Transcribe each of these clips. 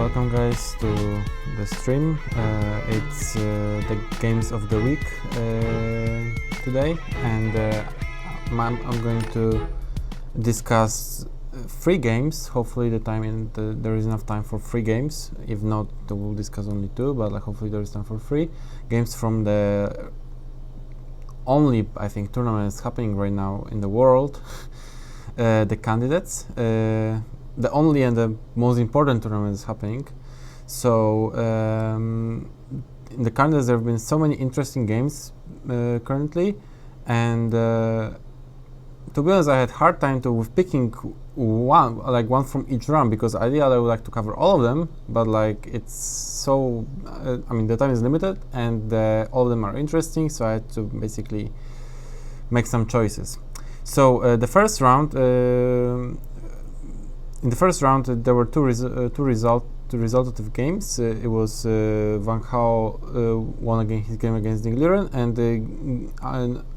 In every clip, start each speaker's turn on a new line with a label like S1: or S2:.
S1: Welcome guys to the stream. It's the games of the week today, and I'm going to discuss free games. Hopefully there is enough time for free games. If not, we'll discuss only two, but hopefully there is time for free games from the only, I think, tournament that's happening right now in the world. The candidates. The only and the most important tournament is happening. So in the candidates there have been so many interesting games currently, and to be honest, I had hard time with picking one from each round, because ideally I would like to cover all of them, but it's so I mean the time is limited and all of them are interesting, so I had to basically make some choices. So the first round. In the first round, there were two resultative games. It was Vachier won his game against Liren, and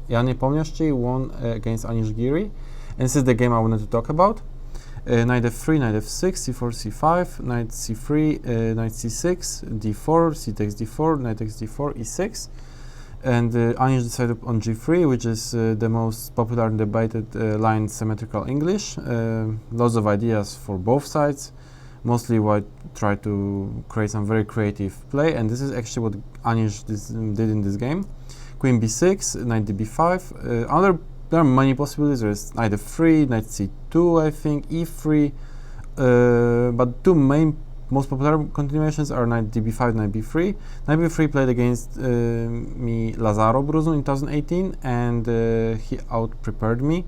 S1: Nepomniachtchi won against Anish Giri. And this is the game I wanted to talk about. Knight f3, knight f6, c4, c5, knight c3, knight c6, d4, c takes d4, knight takes d4, e6. And Anish decided on g3, which is the most popular and debated line symmetrical English. Lots of ideas for both sides. Mostly I tried to create some very creative play, and this is actually what Anish did in this game. Queen b6, knight db5. There are many possibilities. There's knight f3, knight c2, I think, e3. But two most popular continuations are knight db5, knight b3. Knight b3 played against me Lazaro Bruzno in 2018, and he out-prepared me.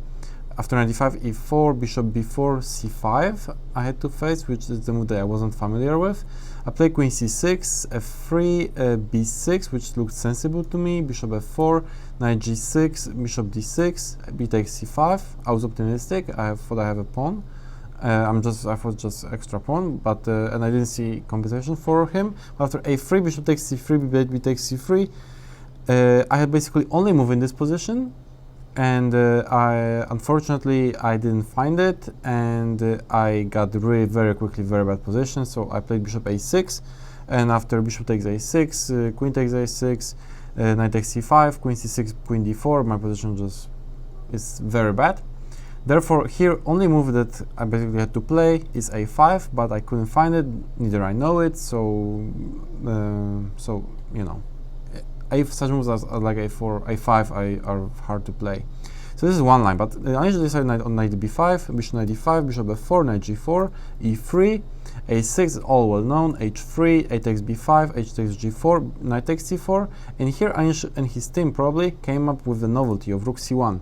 S1: After knight d5, e4, bishop b4, c5 I had to face, which is the move that I wasn't familiar with. I played queen c6, f3, b6, which looked sensible to me, bishop f4, knight g6, bishop d6, b takes c5. I was optimistic. I thought I have a pawn. I thought just extra pawn, but and I didn't see compensation for him. After a3, bishop takes c3, b takes c3. I had basically only move in this position, and unfortunately I didn't find it, and I got really very quickly very bad position. So I played bishop a6, and after bishop takes a6, queen takes a6, knight takes c5, queen c6, queen d4. My position just is very bad. Therefore, here only move that I basically had to play is a5, but I couldn't find it. Neither I know it. So you know, such moves as like a4, a5 are hard to play. So this is one line. But I usually decide on knight b5, bishop knight d5, bishop f4, knight g4, e3, a6 is all well known, h3, a takes b5, h takes g4, knight takes c4, and here Anish and his team probably came up with the novelty of rook c1.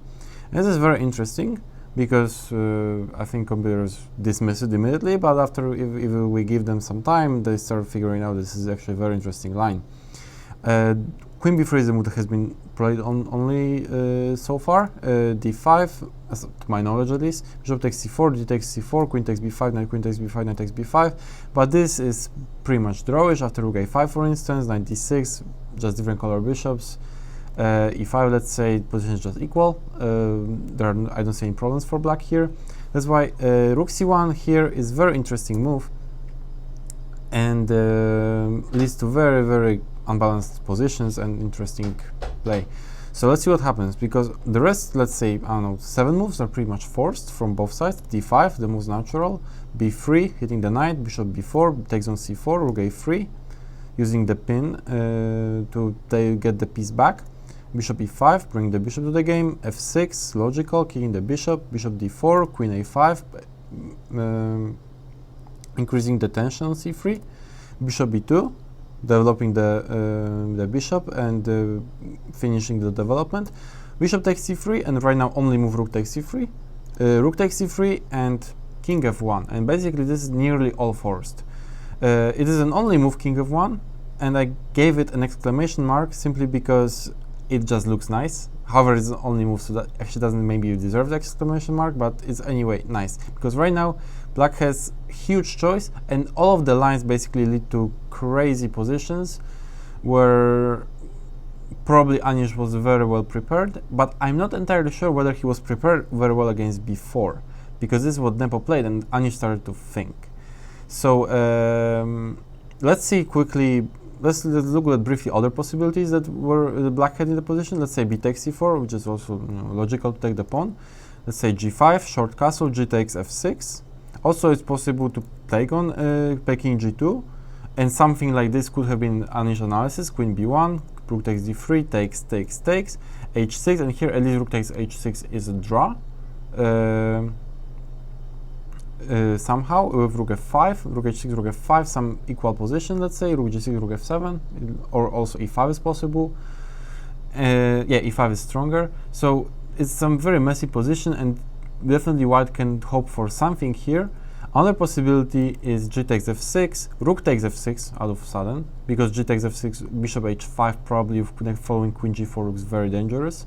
S1: And this is very interesting, because I think computers dismiss it immediately, but after, if we give them some time, they start figuring out this is actually a very interesting line. Queen b3 is the move that has been played only so far. d5, to my knowledge at least. Bishop takes c4, d takes c4, queen takes b5, knight queen takes b5, knight takes b5. But this is pretty much drawish. After rook a5, for instance, knight d6, just different color bishops. e5, let's say, position is just equal. I don't see any problems for black here. That's why rook c1 here is very interesting move, and leads to very, very unbalanced positions and interesting play. So let's see what happens, because the rest, let's say, I don't know, 7 moves are pretty much forced from both sides. d5, the most natural. b3, hitting the knight. Bishop b4, takes on c4, rook a3, using the pin to get the piece back. Bishop e5, bring the bishop to the game. f6, logical, kicking the bishop. Bishop d4, queen a5, increasing the tension on c3. Bishop b2, developing the bishop and finishing the development. Bishop takes c3, and right now only move rook takes c3. Rook takes c3 and king f1, and basically this is nearly all forced. It is an only move king f1, and I gave it an exclamation mark simply because it just looks nice. However, it's the only move, so that actually doesn't maybe deserve the exclamation mark, but it's anyway nice, because right now black has huge choice, and all of the lines basically lead to crazy positions where probably Anish was very well prepared, but I'm not entirely sure whether he was prepared very well against b4, because this is what Nepo played and Anish started to think. So let's see quickly. Let's look at briefly other possibilities that were the black had in the position. Let's say b takes c4, which is also logical to take the pawn. Let's say g5, short castle, g takes f6. Also, it's possible to take on play king g2, and something like this could have been Anish analysis. Queen b1, rook takes d3, takes, h6, and here at least rook takes h6 is a draw. Somehow with rook f5, rook h6, rook f5, some equal position, let's say, rook g6, rook f7, or also e5 is possible. Yeah, e5 is stronger. So it's some very messy position, and definitely white can hope for something here. Another possibility is g takes f6, rook takes f6 out of sudden, because g takes f6, bishop h5 probably following queen g4 looks very dangerous.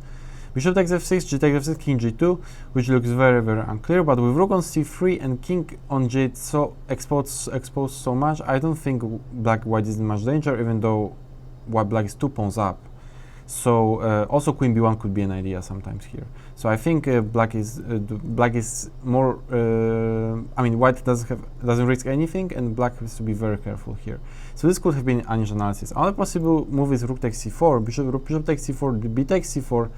S1: Bishop takes f6, g takes f6, king g2, which looks very, very unclear, but with rook on c3 and king on g8 so exposed so much, I don't think white is in much danger, even though black is 2 pawns up. So also queen b1 could be an idea sometimes here. So I think black is more. I mean, white doesn't risk anything, and black has to be very careful here. So this could have been Anish analysis. Another possible move is rook takes c4, bishop takes c4, b takes c4,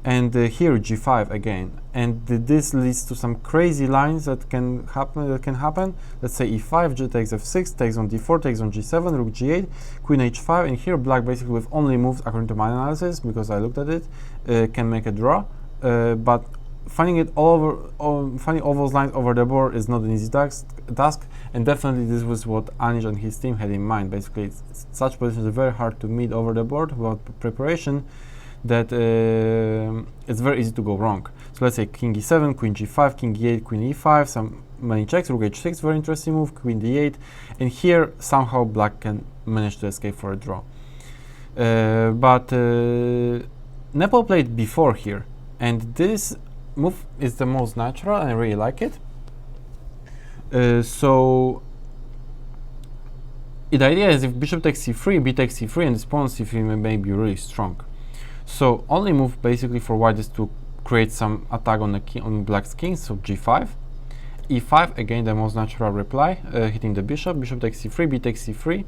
S1: and here g5 again. And this leads to some crazy lines that can happen. Let's say e5, g takes f6, takes on d4, takes on g7, rook g8, queen h5, and here black basically with only moves according to my analysis, because I looked at it, can make a draw. But finding all those lines over the board is not an easy task, and definitely this was what Anish and his team had in mind. Basically, such positions are very hard to meet over the board without preparation, that it's very easy to go wrong. So let's say king e7, queen g5, king e8, queen e5, many checks, rook h6, very interesting move, queen d8, and here somehow black can manage to escape for a draw. But Nepo played b4 here, and this move is the most natural, and I really like it. So the idea is if bishop takes c3, b takes c3, and this pawn c3 may be really strong. So only move basically for white is to create some attack on black's king, so g5. e5, again the most natural reply, hitting the bishop takes c3, b takes c3.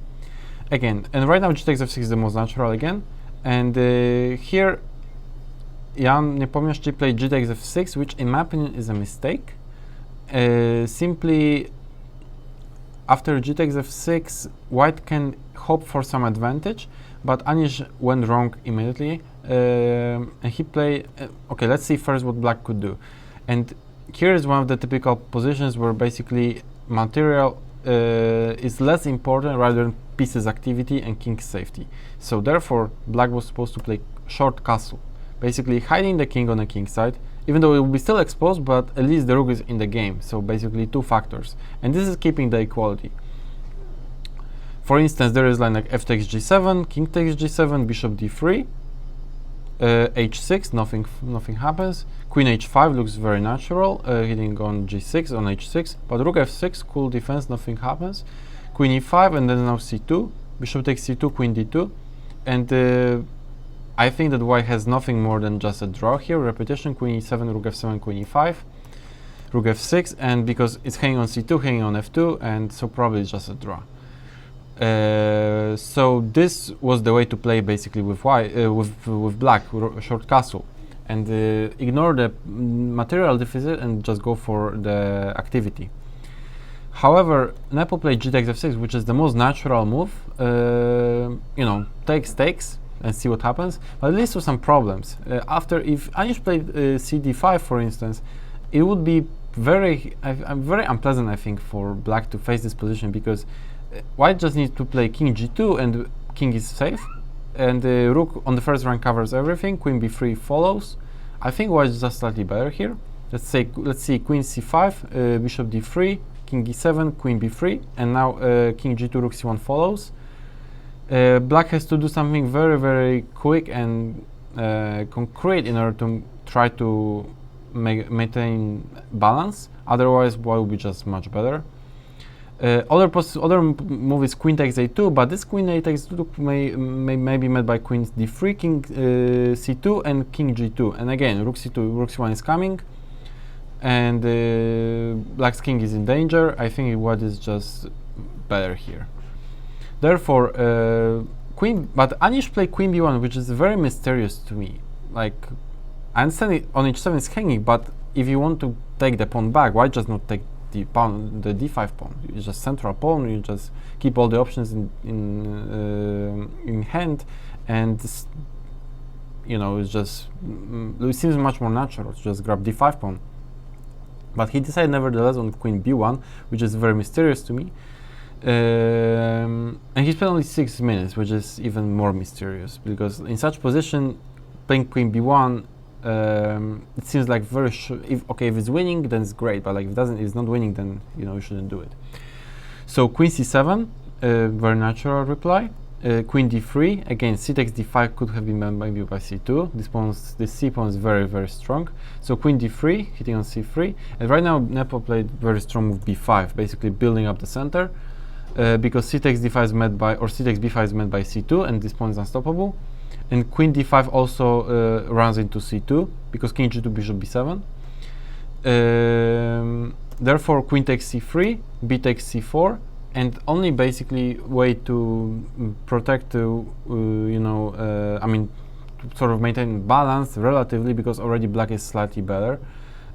S1: Again, and right now g takes f6 is the most natural again. And here Nepomniachtchi played g takes f6, which in my opinion is a mistake. Simply after g takes f6, white can hope for some advantage, but Anish went wrong immediately, and he played. Okay, let's see first what black could do. And here is one of the typical positions where basically material is less important rather than pieces activity and king's safety. So therefore, black was supposed to play short castle, basically hiding the king on the king side, even though it will be still exposed, but at least the rook is in the game. So basically two factors, and this is keeping the equality. For instance, there is line like f takes g7, king takes g7, bishop d3, h6, nothing happens. Queen h5 looks very natural, hitting on g6, on h6, but rook f6, cool defense, nothing happens. Queen e5, and then now c2, bishop takes c2, queen d2, and I think that white has nothing more than just a draw here. Repetition, queen e7, rook f7, queen e5, rook f6, and because it's hanging on c2, hanging on f2, and so probably it's just a draw. So this was the way to play basically with white, with black, short castle, and ignore the material deficit and just go for the activity. However, Nepo played g takes f6, which is the most natural move. You know, takes, and see what happens, but it leads to some problems. If Anish played cd5, for instance, it would be very unpleasant, I think, for black to face this position, because white just needs to play king g2 and king is safe, and the rook on the first rank covers everything. Queen b3 follows. I think white is just slightly better here. Let's see queen c5, bishop d3, king e7, queen b3, and now king g2, rook c1 follows. Black has to do something very, very quick and concrete in order to try to maintain balance. Otherwise, white will be just much better. Other move is queen takes a2, but this queen takes a2 may be met by queen d3, king c2, and king g2. And again, rook c2, rook c1 is coming. and black's king is in danger. I think white is just better here. Therefore, but Anish played queen b1, which is very mysterious to me. Like, I understand it on h7 is hanging, but if you want to take the pawn back, why just not take the pawn, the d5 pawn? You just central pawn. You just keep all the options in hand, and you know, it's just it seems much more natural to just grab d5 pawn. But he decided nevertheless on queen b1, which is very mysterious to me. And he spent only 6 minutes, which is even more mysterious, because in such position, playing queen b1, it seems like very if it's winning, then it's great, but like if it's not winning, then you know you shouldn't do it. So queen c7, very natural reply. Queen d3, again c takes d5 could have been met maybe by c2. This c pawn is very, very strong. So queen d3, hitting on c3, and right now Nepo played very strong move b5, basically building up the center, because c takes d5 is met by, or c takes b5 is met by c2, and this pawn is unstoppable. And queen d5 also runs into c2, because king g2, bishop b7. Therefore queen takes c3, b takes c4, and only basically way to protect, I mean, to sort of maintain balance relatively, because already black is slightly better.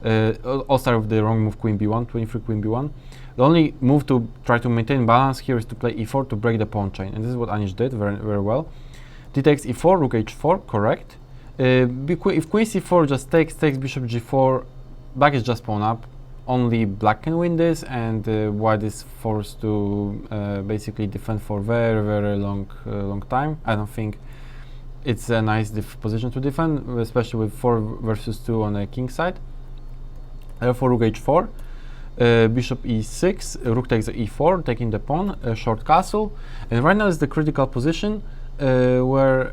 S1: I'll start with the wrong move, queen b1, 23 queen b1. The only move to try to maintain balance here is to play e4 to break the pawn chain, and this is what Anish did very, very well. D takes e4, rook h4, correct. If queen c4 just takes bishop g4, black is just pawn up. Only black can win this, and white is forced to basically defend for very, very long time. I don't think it's a nice position to defend, especially with 4 versus 2 on the king side. Therefore, rook h4, bishop e6, rook takes e4, taking the pawn, short castle, and right now is the critical position where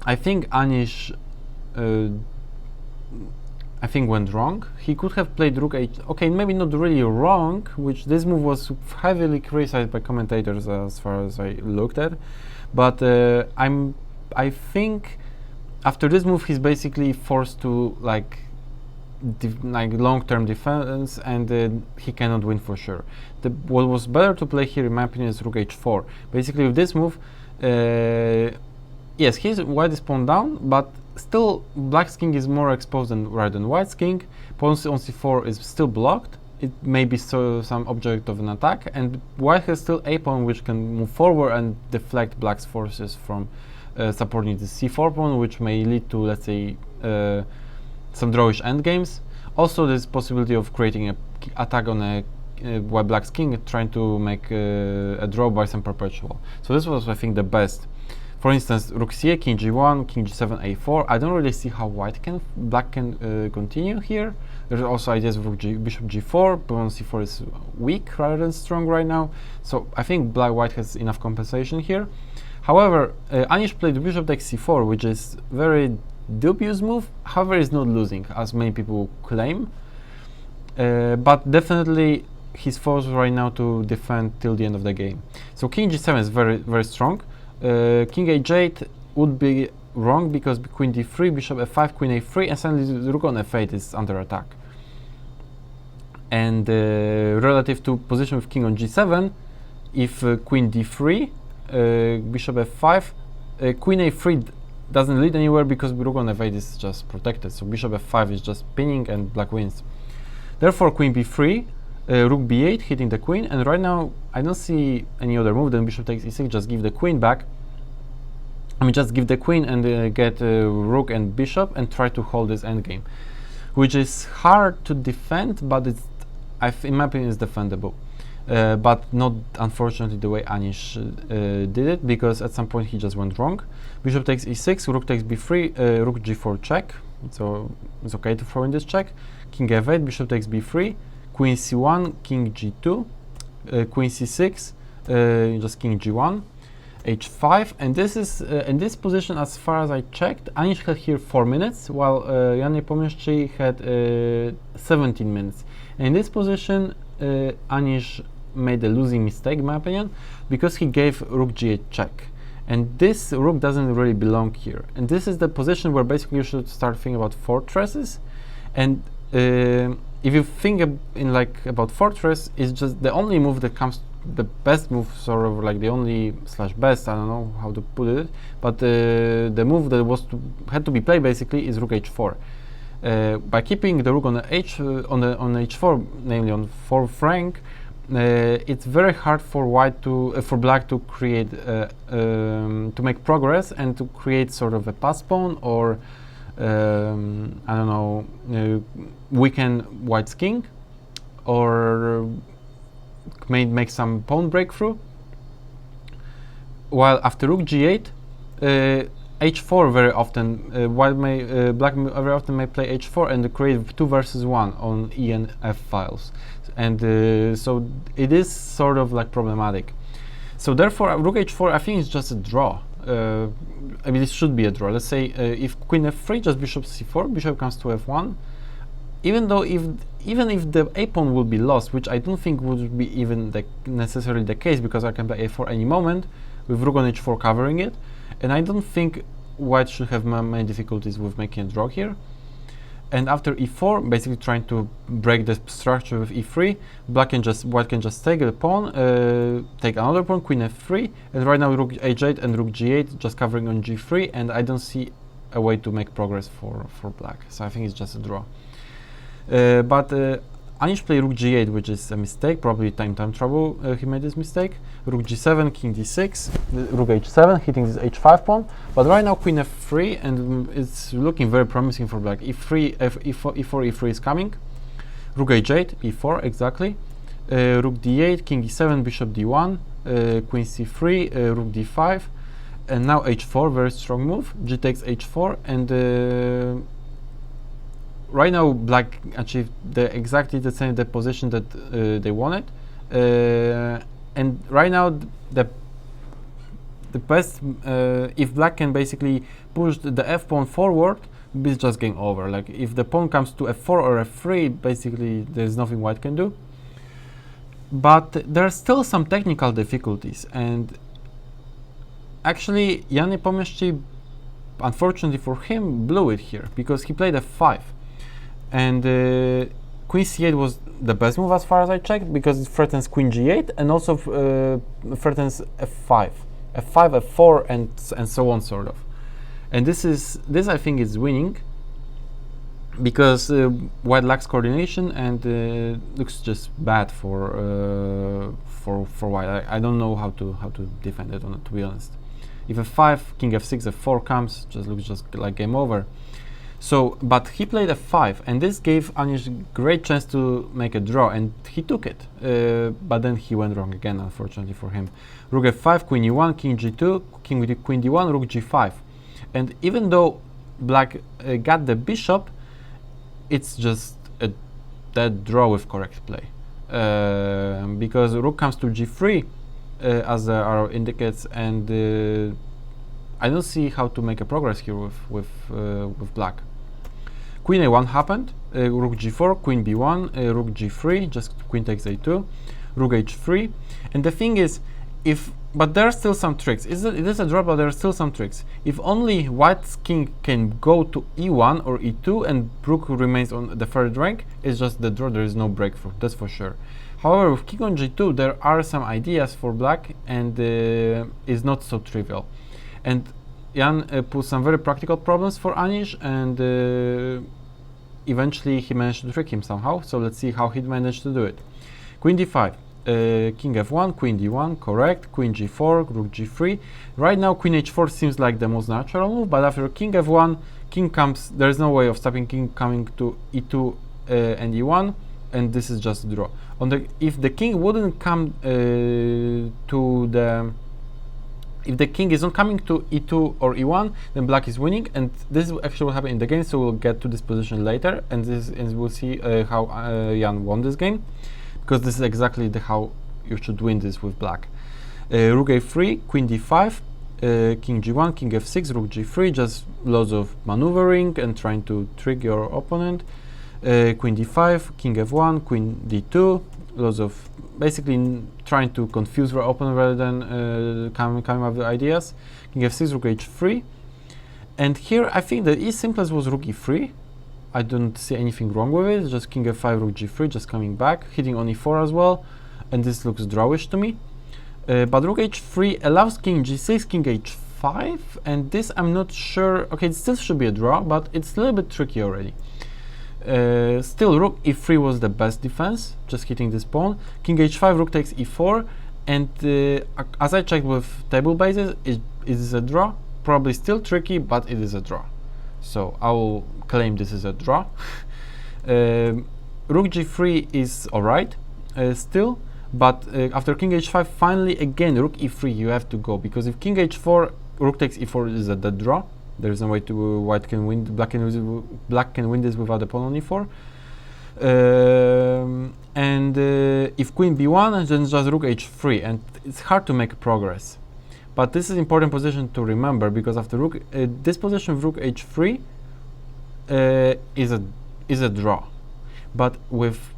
S1: I think Anish went wrong. He could have played rook h. Okay, maybe not really wrong, which this move was heavily criticized by commentators as far as I looked at. But I think after this move he's basically forced to like long-term defense, and he cannot win for sure. What was better to play here, in my opinion, is rook h4. Basically, with this move, yes, white is pawn down, but still black's king is more exposed than white's king. Pawn on c4 is still blocked. It may be some object of an attack, and white has still a pawn which can move forward and deflect black's forces from supporting the c4 pawn, which may lead to, let's say, some drawish endgames. Also, there's possibility of creating an attack on a white black's king, trying to make a draw by some perpetual. So this was, I think, the best. For instance, rook c8, king g1, king g7, a4. I don't really see how black can continue here. There's also ideas of bishop g4, pawn c4 is weak rather than strong right now. So I think white has enough compensation here. However, Anish played bishop takes c4, which is very dubious move. However, is not losing, as many people claim. But definitely he's forced right now to defend till the end of the game. So king g7 is very, very strong. King h8 would be wrong, because queen d3, bishop f5, queen a3, and suddenly the rook on f8 is under attack. And relative to position with king on g7, if queen d3, bishop f5, queen a3 doesn't lead anywhere, because rook on f8 is just protected. So bishop f5 is just pinning and black wins. Therefore, queen b3, rook b8, hitting the queen, and right now I don't see any other move than bishop takes e6, just give the queen back. I mean, just give the queen and get rook and bishop and try to hold this endgame, which is hard to defend, but it's, in my opinion, is defendable. But not, unfortunately, the way Anish did it, because at some point he just went wrong. Bishop takes e6, rook takes b3, rook g4 check, so it's okay to throw in this check. King f8, bishop takes b3, queen c1, king g2, queen c6, just king g1, h5, and this is in this position, as far as I checked, Anish had here 4 minutes, while Jan Nepomniachtchi had 17 minutes. And in this position, Anish made a losing mistake, in my opinion, because he gave rook g8 check, and this rook doesn't really belong here. And this is the position where basically you should start thinking about fortresses, and if you think in like about fortress, it's just the only move that comes, the best move, sort of like the only slash best, I don't know how to put it, but the move that had to be played basically is rook h4. By keeping the rook on the on h4, namely on 4th rank, it's very hard for white to for black to create to make progress and to create sort of a pass pawn or I don't know, weaken white's king, or may make some pawn breakthrough. While after rook g8, h4 very often, white may black very often may play h4 and create 2 versus 1 on e and f files, and so it is sort of like problematic. So therefore, rook h4 I think is just a draw. I mean, it should be a draw. Let's say if queen f3, just bishop c4, bishop comes to f1. Even though even if the a pawn will be lost, which I don't think would be even necessarily the case, because I can play a4 any moment with rook on h4 covering it, and I don't think white should have many difficulties with making a draw here. And after e4, basically trying to break the structure with e3, white can just take the pawn, take another pawn, queen f3, and right now rook h8 and rook g8 just covering on g3, and I don't see a way to make progress for black. So I think it's just a draw. But Anish played rook g8, which is a mistake, probably time trouble. He made this mistake. Rook g7, king d6, rook h7, hitting this h5 pawn. But right now queen f3, and it's looking very promising for black. e3, e4, e3 is coming. Rook h8, e4, exactly. Rook d8, king e7, bishop d1, queen c3, rook d5, and now h4, very strong move. G takes h4, and right now black achieved exactly the same position that they wanted, and right now the best, if black can basically push the f pawn forward, it's just game over. Like if the pawn comes to f4 or f3, basically there's nothing white can do. But there are still some technical difficulties, and actually Jan Nepomniachtchi, unfortunately for him, blew it here because he played f5. And queen c8 was the best move as far as I checked, because it threatens queen g8 and also threatens f5, f4, and so on, sort of. And this I think is winning, because white lacks coordination and looks just bad for white. I don't know how to defend it, to be honest. If f5, king f6, f4 comes, just looks just like game over. So, but he played f5, and this gave Anish great chance to make a draw, and he took it. But then he went wrong again, unfortunately for him. Rook f5, queen e1, king g2, queen d1, rook g5. And even though black got the bishop, it's just a dead draw with correct play. Because rook comes to g3, as the arrow indicates, and I don't see how to make a progress here with black. Queen a1 happened, rook g4, queen b1, rook g3, just queen takes a2, rook h3, and the thing is, but there are still some tricks. It is a draw, but there are still some tricks. If only white's king can go to e1 or e2 and rook remains on the third rank, it's just the draw, there is no breakthrough, that's for sure. However, with king on g2, there are some ideas for black, and it's not so trivial. And Jan put some very practical problems for Anish, and eventually he managed to trick him somehow. So let's see how he managed to do it. Queen d5, king f1, queen d1, correct, queen g4, rook g3. Right now queen h4 seems like the most natural move, but after king f1, king comes, there is no way of stopping king coming to e2 and e1, and this is just a draw. If the king wouldn't come if the king is not coming to e2 or e1, then black is winning, and this is actually what happened in the game, so we'll get to this position later, and we'll see how Jan won this game, because this is exactly how you should win this with black. Rook a3, queen d5, king g1, king f6, rook g3, just loads of maneuvering and trying to trick your opponent. Queen d5, king f1, queen d2, loads of basically trying to confuse your opponent rather than coming up with ideas. King f6, rook h3, and here I think the simplest was rook e3, I don't see anything wrong with it. Just king f5, rook g3, just coming back, hitting on e4 as well, and this looks drawish to me. But rook h3 allows king g6, king h5, and this I'm not sure. Okay, it still should be a draw, but it's a little bit tricky already. Still, rook e3 was the best defense, just hitting this pawn. King h5, rook takes e4, and as I checked with table bases, it is a draw. Probably still tricky, but it is a draw. So I will claim this is a draw. Rook g3 is alright still, but after king h5, finally again rook e3 you have to go, because if king h4, rook takes e4 is a dead draw. There is no way to white can win. Black can win this without a pawn on e4. And if queen b1, then just rook h3, and it's hard to make progress. But this is important position to remember, because after rook, this position of rook h3 is a draw. But with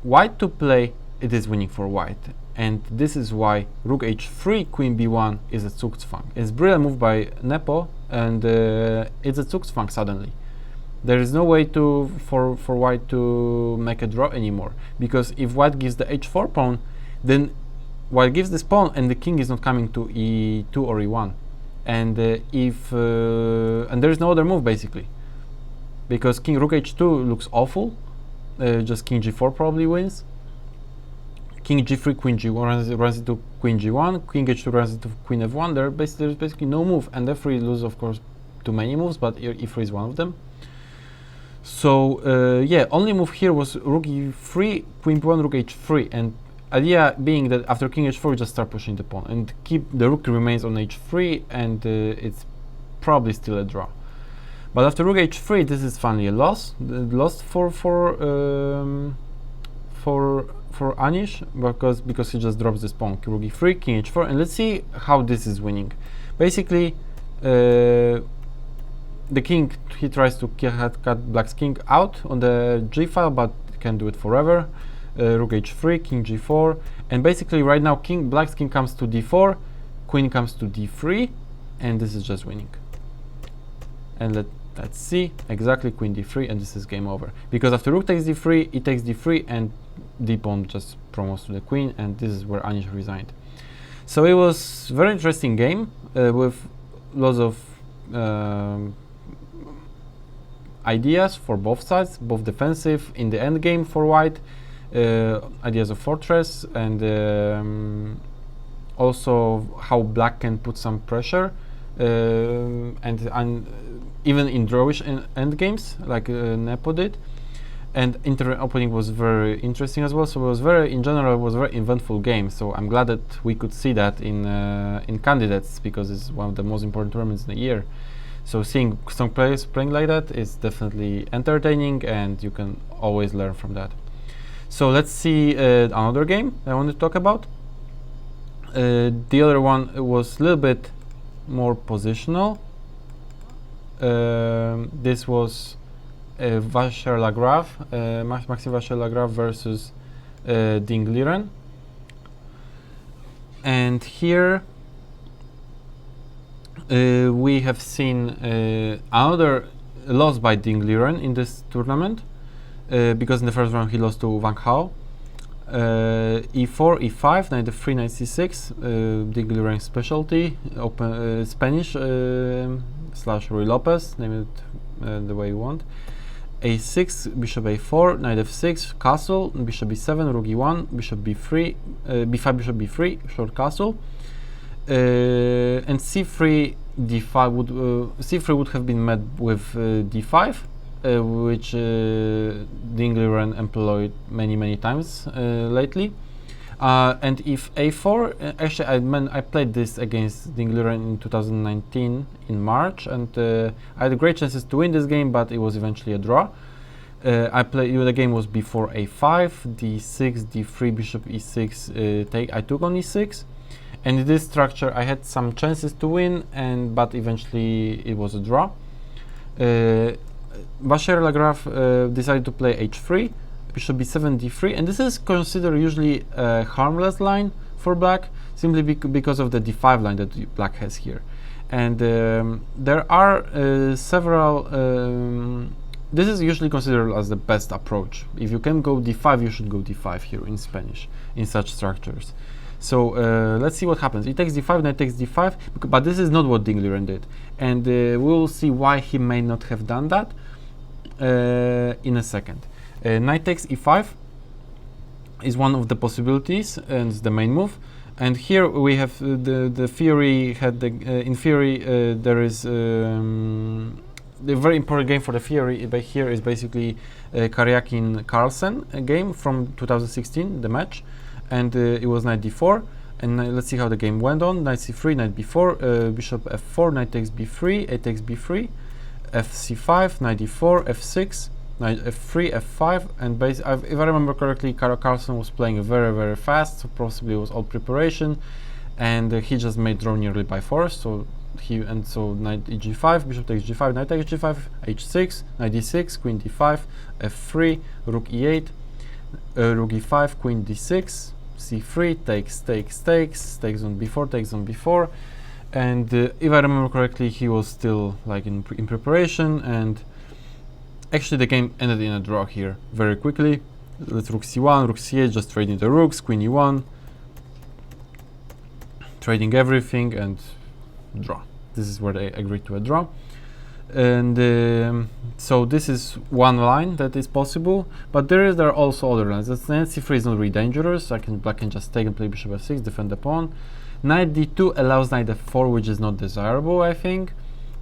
S1: white to play, it is winning for white. And this is why rook h3, queen b1 is a Zugzwang. It's brilliant move by Nepo, and it's a Zugzwang suddenly. There is no way for white to make a draw anymore, because if white gives the h4 pawn, then white gives this pawn and the king is not coming to e2 or e1. And and there is no other move basically, because king rook h2 looks awful. Just king g4 probably wins. King g3, queen g1 runs into queen g1, king h2 runs into queen f1. There's basically no move, and f3 loses, of course, too many moves, but e3 is one of them. So yeah, only move here was rook e3, queen b1, rook h3, and idea being that after king h4 you just start pushing the pawn and keep the rook remains on h3, and it's probably still a draw. But after rook h3, this is finally a loss. Lost for Anish, because he just drops this pawn. Rook e3, king h4, and let's see how this is winning. Basically, the king, he tries to cut black's king out on the g file, but can't do it forever. Rook h3, king g4, and basically right now black's king comes to d4, queen comes to d3, and this is just winning. And let's see, exactly, queen d3, and this is game over, because after rook takes d3, it takes d3, and d pawn just promotes to the queen, and this is where Anish resigned. So it was very interesting game with lots of ideas for both sides, both defensive in the end game for white, ideas of fortress, and also how black can put some pressure, and even in drawish end games like Nepo did. And internet opening was very interesting as well. So it was in general, it was a very eventful game. So I'm glad that we could see that in candidates, because it's one of the most important tournaments in the year. So seeing some players playing like that is definitely entertaining, and you can always learn from that. So let's see another game I want to talk about. The other one was a little bit more positional. This was Vachier-Lagrave, Maxime Vachier-Lagrave versus Liren. And here we have seen another loss by Liren in this tournament, because in the first round he lost to Van Gaal. e4, e5, knight f3, knight c6, Liren's specialty, Spanish / Ruy Lopez, name it the way you want. a6, bishop a4, knight f6, castle, bishop b7, rook e1, bishop b3, b5, bishop b3, short castle, and c3, d5 would c3 would have been met with d5, which Liren employed many times lately. And if a4, actually I played this against Liren in 2019 in March, and I had great chances to win this game, but it was eventually a draw. The game was before a5, d6, d3, bishop e6, I took on e6, and in this structure I had some chances to win, but eventually it was a draw. Vachier-Lagrave decided to play h3, bishop b7, d3, and this is considered usually a harmless line for black, simply because of the d5 line that black has here. And there are several this is usually considered as the best approach. If you can go d5, you should go d5 here in Spanish, in such structures. So let's see what happens. He takes d5, knight takes d5, but this is not what Liren did. And we will see why he may not have done that in a second. Knight takes e5 is one of the possibilities, and it's the main move. And here we have the theory had the in theory there is the very important game for the theory here is basically Karjakin-Carlsen game from 2016, the match, and it was knight d4. And let's see how the game went on. Knight c3, knight b4, bishop f4, knight takes b3, a takes b3, fc5, knight d4, f6, knight f3, f5, and if I remember correctly, Carlsen was playing very fast, so possibly it was all preparation, and he just made draw nearly by force. So knight g5, bishop takes g5, knight takes g5, h6, knight d6, queen d5, f3, rook e8, rook e5, queen d6, c3, takes on b4, and if I remember correctly, he was still like in preparation, and actually the game ended in a draw here very quickly. Let's rook c1, rook c8, just trading the rooks, queen e1, trading everything, and draw. This is where they agreed to a draw. And so this is one line that is possible, but there are also other lines. That's knight c3 is not really dangerous. Black can just take and play bishop f6, defend the pawn. Knight d2 allows knight f4, which is not desirable, I think,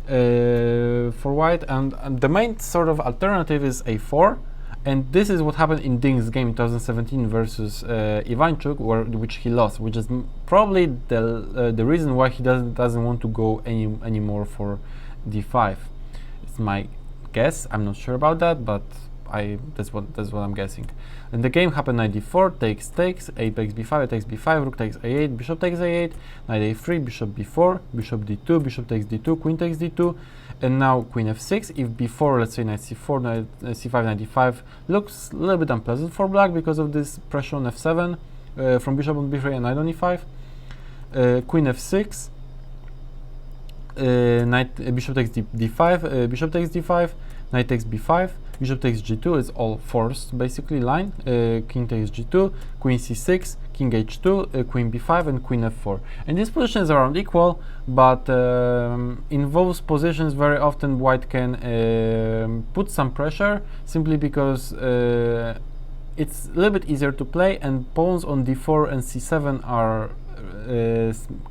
S1: for white. And the main sort of alternative is a4, and this is what happened in Ding's game in 2017 versus Ivanchuk, which he lost, which is probably the reason why he doesn't want to go anymore for d5. It's my guess. I'm not sure about that, but that's what I'm guessing. And the game happened knight d4, takes, a takes b5, a takes b5, rook takes a8, bishop takes a8, knight a3, bishop b4, bishop d2, bishop takes d2, queen takes d2, and now queen f6. If before, let's say knight c4, knight c5, knight d5 looks a little bit unpleasant for black because of this pressure on f7 from bishop on b3 and knight on e5, queen f6, bishop takes d5, bishop takes d5, knight takes b5, bishop takes g2. It's all forced basically line. King takes g2, queen c6, king h2, queen b5, and queen f4. And these positions are around equal, but in those positions very often white can put some pressure simply because it's a little bit easier to play, and pawns on d4 and c7 are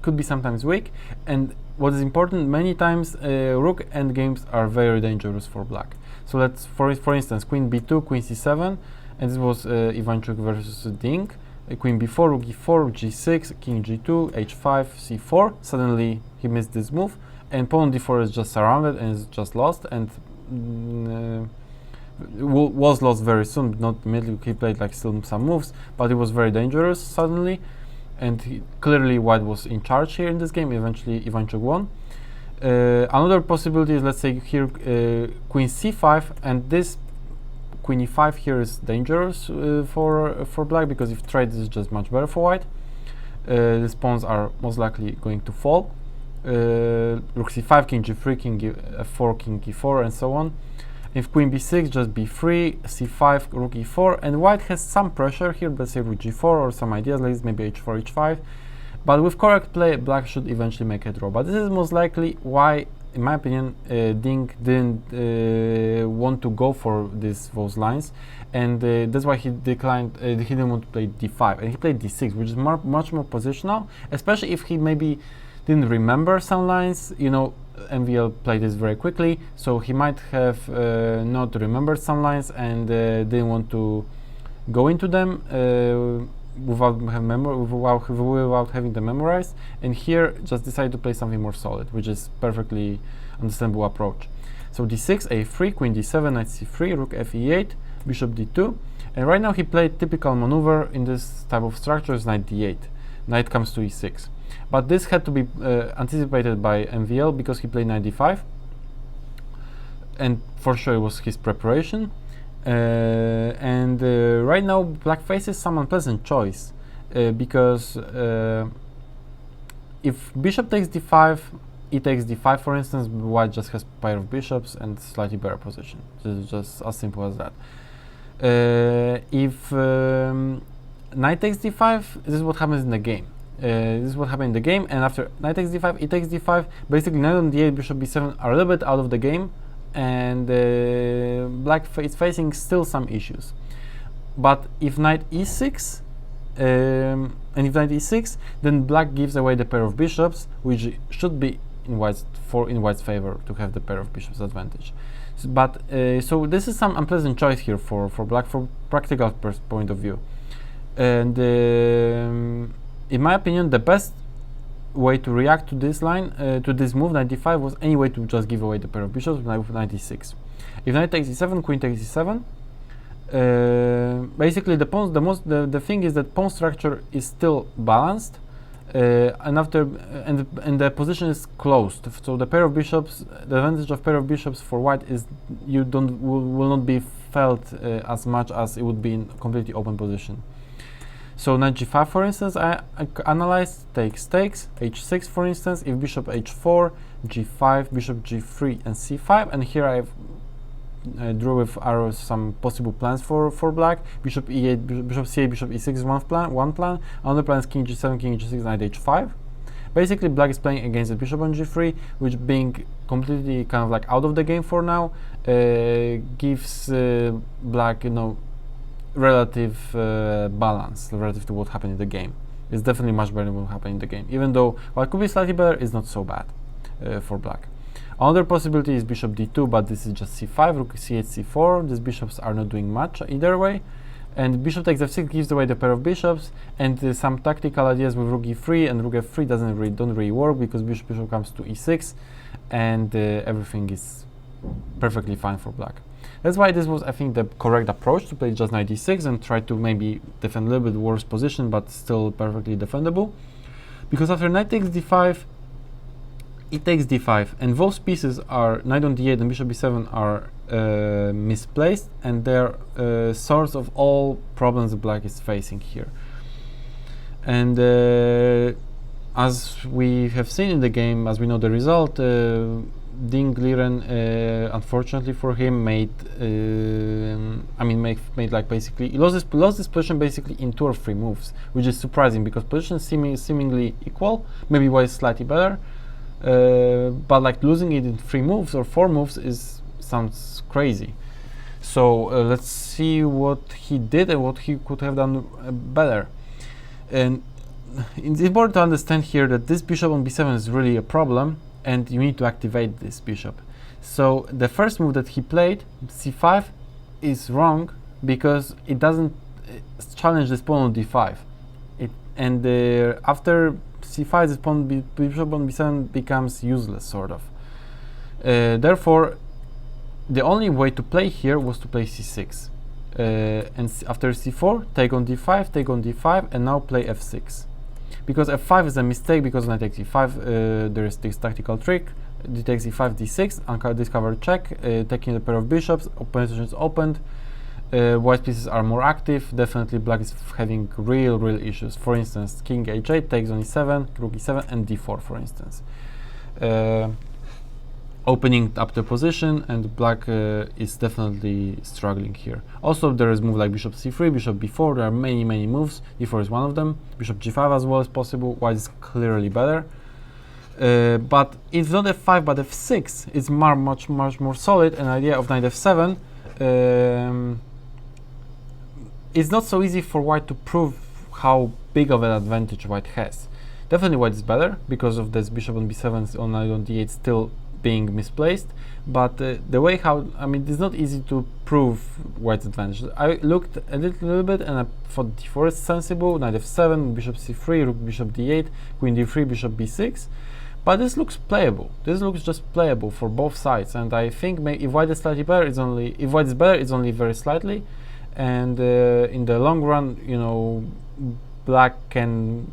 S1: could be sometimes weak. And what is important, many times rook endgames are very dangerous for black. So let's, for instance, queen b2, queen c7, and this was Ivanchuk versus Ding. Queen b4, rook e4, rook g6, king g2, h5, c4. Suddenly he missed this move, and pawn d4 is just surrounded and is just lost, and was lost very soon, not immediately. He played like still some moves, but it was very dangerous suddenly, and clearly white was in charge here in this game. Eventually Ivanchuk won. Another possibility is, let's say here queen c5, and this queen e5 here is dangerous for black, because if trade is just much better for white. These pawns are most likely going to fall. Rook c5, king g3, king f4, king e4, and so on. If queen b6, just b3, c5, rook e4, and white has some pressure here, let's say rook g4 or some ideas like this, maybe h4, h5. But with correct play, black should eventually make a draw. But this is most likely why, in my opinion, Ding didn't want to go for those lines, and that's why he declined. He didn't want to play d5, and he played d6, which is much more positional, especially if he maybe didn't remember some lines. You know, MVL played this very quickly, so he might have not remembered some lines and didn't want to go into them without having them memorized, and here just decided to play something more solid, which is perfectly understandable approach. So d6, a3, queen d7, knight c3, rook fe8, bishop d2, and right now he played typical maneuver in this type of structures, knight d8, knight comes to e6. But this had to be anticipated by MVL because he played knight d5, and for sure it was his preparation. Right now black faces some unpleasant choice because if bishop takes d5, e takes d5, for instance, white just has pair of bishops and slightly better position. This is just as simple as that. If knight takes d5, this is what happens in the game. This is what happened in the game, and after knight takes d5, e takes d5, basically knight on d8, bishop b7 are a little bit out of the game, and black is facing still some issues. But if knight e6, and if knight e6, then black gives away the pair of bishops, which should be in white's favor to have the pair of bishops advantage. So this is some unpleasant choice here for black from practical point of view. And in my opinion, the best way to react to this line, to this move, knight d5, was any way to just give away the pair of bishops with knight e6. If knight takes e7, queen takes e7. Basically, the thing is that pawn structure is still balanced, and the position is closed. So the pair of bishops, the advantage of pair of bishops for white is will not be felt as much as it would be in completely open position. So knight g5, for instance, I analyzed takes, h6, for instance. If bishop h4, g5, bishop g3, and c5, and here I drew with arrows some possible plans for black. Bishop e8, bishop c8, bishop e6 is one plan. Another plan is king g7, king g6, knight h5. Basically, black is playing against the bishop on g3, which, being completely kind of like out of the game for now, gives black, relative balance relative to what happened in the game. It's definitely much better than what happened in the game, even though what could be slightly better is not so bad for black. Another possibility is bishop d2, but this is just c5, rook c8, c4. These bishops are not doing much either way. And bishop takes f6 gives away the pair of bishops, and some tactical ideas with rook e3 and rook f3 don't really work, because bishop comes to e6, and everything is perfectly fine for black. That's why this was, I think, the correct approach, to play just knight d6 and try to maybe defend a little bit worse position, but still perfectly defendable. Because after knight takes d5, it takes d5, and those pieces are knight on d8 and bishop b7 are misplaced, and they're source of all problems black is facing here. And as we have seen in the game, as we know the result, Liren, unfortunately for him, made like basically he lost this position basically in 2 or 3 moves, which is surprising because positions seemingly equal. Maybe white is slightly better. But like losing it in 3 moves or 4 moves sounds crazy. So let's see what he did and what he could have done better. And it's important to understand here that this bishop on b7 is really a problem, and you need to activate this bishop. So the first move that he played, c5, is wrong because it doesn't challenge this pawn on d5. After c5, this pawn bishop on b7 becomes useless, sort of. Therefore, the only way to play here was to play c6. And after c4, take on d5, take on d5, and now play f6. Because f5 is a mistake, because knight takes e5, there is this tactical trick, d takes e5, d6, discover check, taking the pair of bishops, position is opened, white pieces are more active, definitely black is having real issues. For instance, king h8 takes on e7, rook e7, and d4, for instance. Opening up the position, and black is definitely struggling here. Also, there is move like bishop c3, bishop b4. There are many moves. d4 is one of them. Bishop g5 as well is possible. White is clearly better. But it's not f5 but f6. It's much more solid. An idea of knight f7. It's not so easy for white to prove how big of an advantage white has. Definitely white is better because of this bishop on b7 on knight on d8 still being misplaced, but the way it's not easy to prove white's advantage. I looked a little bit and I thought d4 is sensible, knight f7, bishop c3, rook bishop d8, queen d3, bishop b6, but this looks playable. This looks just playable for both sides, and I think if white is slightly better, it's only very slightly, and in the long run, black can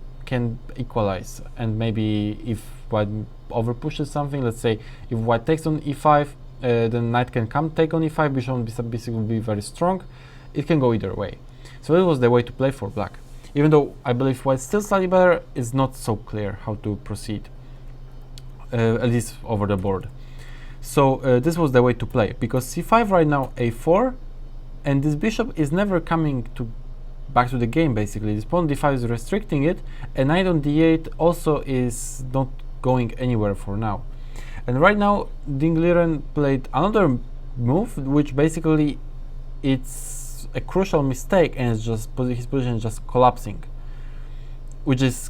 S1: equalize, and maybe if white over pushes something, let's say if white takes on e5, then knight can come take on e5, bishop on b6 will be very strong. It can go either way. So it was the way to play for black. Even though I believe white's still slightly better, it's not so clear how to proceed. at least over the board. So this was the way to play, because c5 right now, a4, and this bishop is never coming back to the game. Basically, this pawn d5 is restricting it, and knight on d8 also is not going anywhere for now. And right now, Liren played another move, which basically it's a crucial mistake, and it's just his position is just collapsing, which is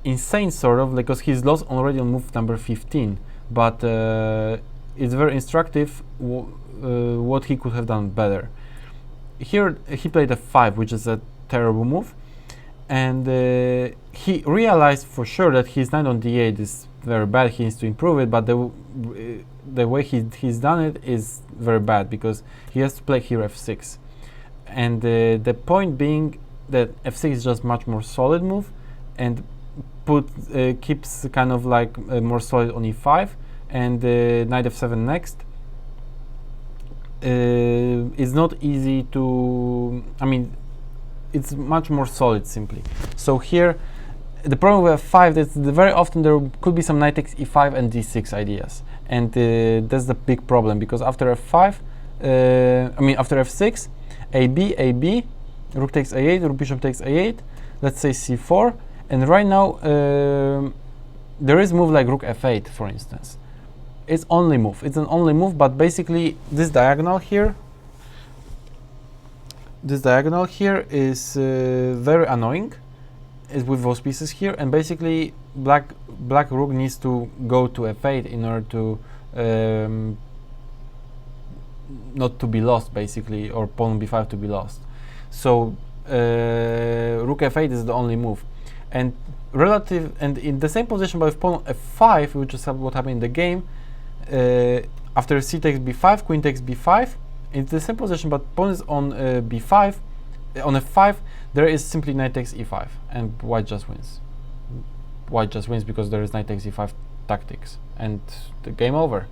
S1: insane, sort of, because he's lost already on move number 15. But it's very instructive what he could have done better. Here he played f5, which is a terrible move, and he realized for sure that his knight on d8 is very bad. He needs to improve it, but the way he's done it is very bad, because he has to play here f6, and the point being that f6 is just much more solid move, and keeps kind of like more solid on e5, and knight f7 next. It's not easy to, I mean, it's much more solid simply. So here the problem with f5 is that very often there could be some knight takes e5 and d6 ideas, and that's the big problem, because after f5, after f6, ab, rook takes a8, rook bishop takes a8, let's say c4, and right now there is move like rook f8, for instance. It's an only move, but basically this diagonal here is very annoying, is with those pieces here, and basically black rook needs to go to f8 in order to not to be lost, basically, or pawn b5 to be lost. So rook f8 is the only move, and in the same position, but with pawn f5, which is what happened in the game. After c takes b5, queen takes b5, it's the same position, but pawn is on b5. On f5, there is simply knight takes e5, and white just wins. White just wins because there is knight takes e5 tactics, and the game over.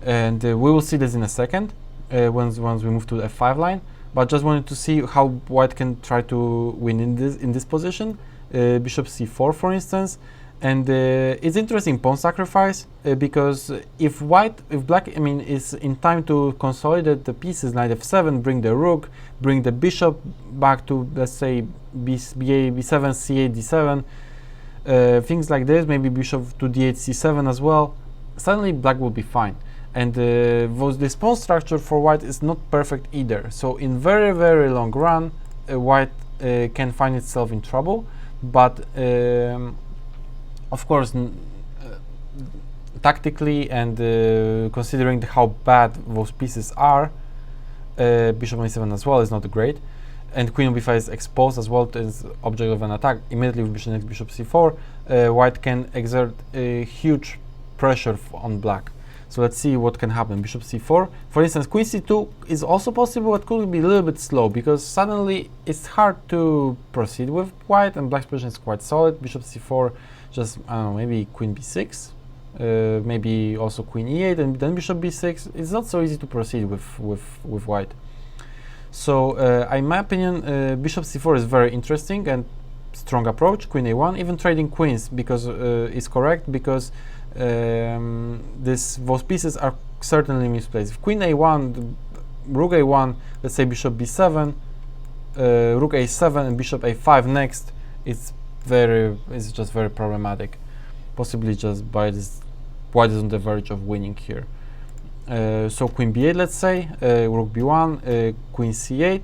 S1: And we will see this in a second once we move to the f5 line. But just wanted to see how white can try to win in this position. Bishop c4, for instance. And it's interesting pawn sacrifice, because if black is in time to consolidate the pieces, knight f7, bring the rook, bring the bishop back to, let's say, b7, c8, d7, things like this, maybe bishop to d8, c7 as well, suddenly black will be fine. And this pawn structure for white is not perfect either. So in very, very long run, white can find itself in trouble, but of course, tactically and considering how bad those pieces are, bishop on e7 as well is not great, and queen on b5 is exposed as well as object of an attack. Immediately with bishop c4, white can exert a huge pressure on black. So let's see what can happen. Bishop c4, for instance, queen c2 is also possible, but could be a little bit slow, because suddenly it's hard to proceed with white, and black's position is quite solid. Bishop c4, just, I don't know, maybe queen b6, maybe also queen e8, and then bishop b6. It's not so easy to proceed with white. So in my opinion, bishop c4 is very interesting and strong approach. Queen a1, even trading queens, because is correct, because those pieces are certainly misplaced. If queen a1, rook a1, let's say bishop b7, rook a7, and bishop a5 next, it's just very problematic. Possibly just white is on the verge of winning here. So queen b8, let's say, rook b1, queen c8,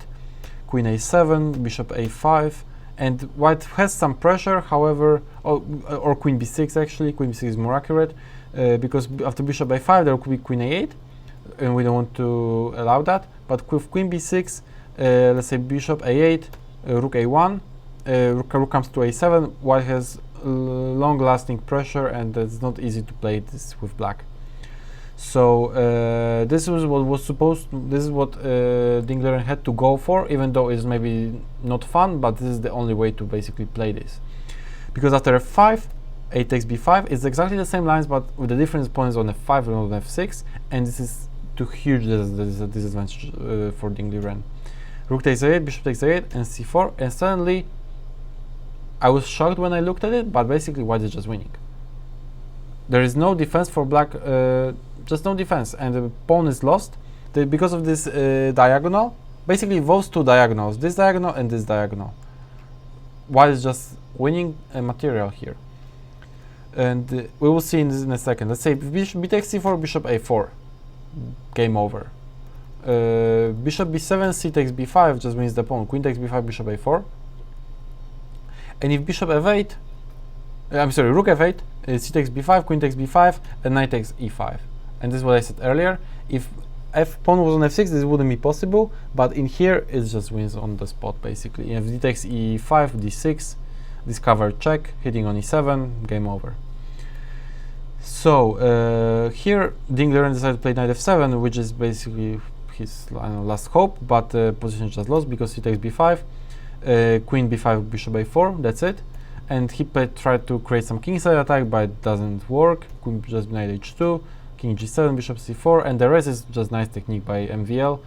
S1: queen a7, bishop a5, and white has some pressure, however, or queen b6 actually. Queen b6 is more accurate, because after bishop a5 there could be queen a8, and we don't want to allow that. But with queen b6, let's say bishop a8, rook a1, rook comes to a7, white has long-lasting pressure, and it's not easy to play this with black. So this is what Liren had to go for, even though it's maybe not fun, but this is the only way to basically play this. Because after f5, a takes b5, it's exactly the same lines, but with the difference points on f5 and on f6, and this is too huge disadvantage for Liren. Rook takes a8, bishop takes a8, and c4, and suddenly I was shocked when I looked at it, but basically white is just winning. there is no defense for black, just no defense, and the pawn is lost because of this diagonal. Basically, those two diagonals, this diagonal and this diagonal. White is just winning a material here, and we will see in a second. Let's say bishop b takes c4, bishop a4, game over. Bishop b7, c takes b5, just wins the pawn. Queen takes b5, bishop a4. And if bishop f8, I'm sorry, rook f8, c takes b5, queen takes b5, and knight takes e5. And this is what I said earlier. If pawn was on f6, this wouldn't be possible, but in here it just wins on the spot basically. If d takes e5, d6, discover check, hitting on e7, game over. So here Liren decided to play knight f7, which is basically his last hope, but position just lost because he takes b5, queen b5, bishop a4, that's it. And he tried to create some kingside attack, but it doesn't work. Queen just knight h2, king g7, bishop c4, and the rest is just nice technique by MVL.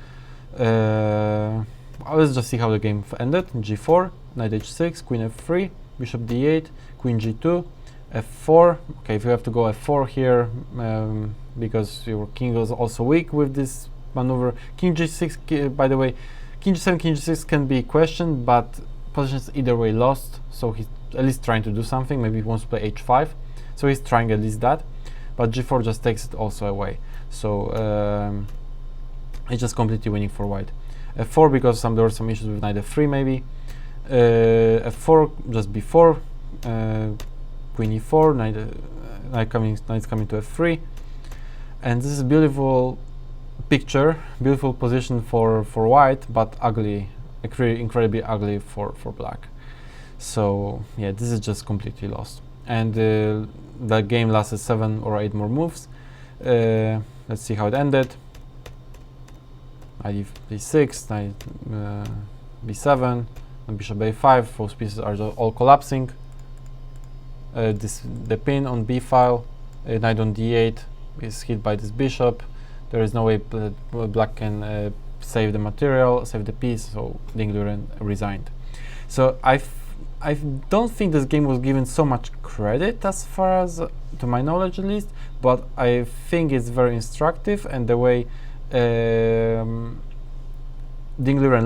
S1: Let's just see how the game ended. G4, knight h6, queen f3, bishop d8, queen g2, f4. Okay, if you have to go f4 here, because your king was also weak with this maneuver. King g6, by the way, king g7, king g6 can be questioned, but position is either way lost, so he's at least trying to do something. Maybe he wants to play h5, so he's trying at least that, but g4 just takes it also away, so it's just completely winning for white. f4 because there were some issues with knight f3 maybe. f4 just b4, queen e4, knight's coming to f3, and this is beautiful picture, beautiful position for white, but ugly, incredibly ugly for black. So yeah, this is just completely lost, and the game lasted 7 or 8 more moves. Let's see how it ended. Knight d6, knight b7, and bishop a5. Those pieces are all collapsing. The pin on b file, knight on d8 is hit by this bishop. There is no way black can save the material, save the piece, so Liren resigned. So I don't think this game was given so much credit, as far as to my knowledge at least, but I think it's very instructive, and the way Liren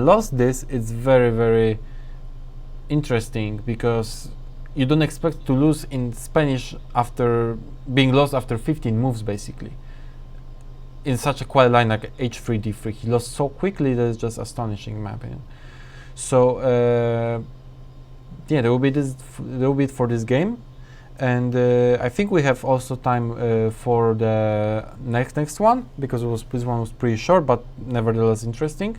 S1: lost this, it's very, very interesting, because you don't expect to lose in Spanish after being lost after 15 moves basically. In such a quiet line like h3, d3, he lost so quickly that it's just astonishing in my opinion. So yeah, there will be it for this game, and I think we have also time for the next one, because this one was pretty short but nevertheless interesting.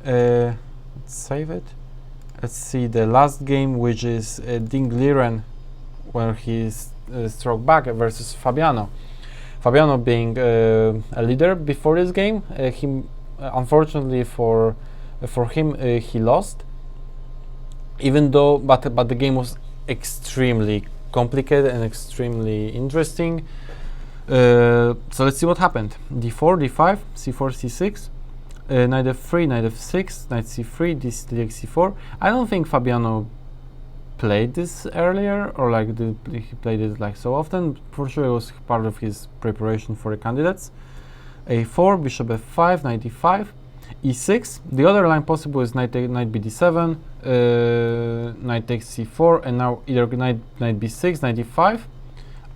S1: Let's save it. Let's see the last game, which is Liren, where he's struck back versus Fabiano. Fabiano being a leader before this game, unfortunately for him, he lost. Even though, but the game was extremely complicated and extremely interesting. So let's see what happened. d4, d5, c4, c6, knight f3, knight f6, knight c3, d6, c4. I don't think Fabiano played this earlier, or like he played it like so often. For sure it was part of his preparation for the candidates. a4, bishop f5, knight e5, e6. The other line possible is knight bd7, knight takes c4, and now either knight b6, knight e5,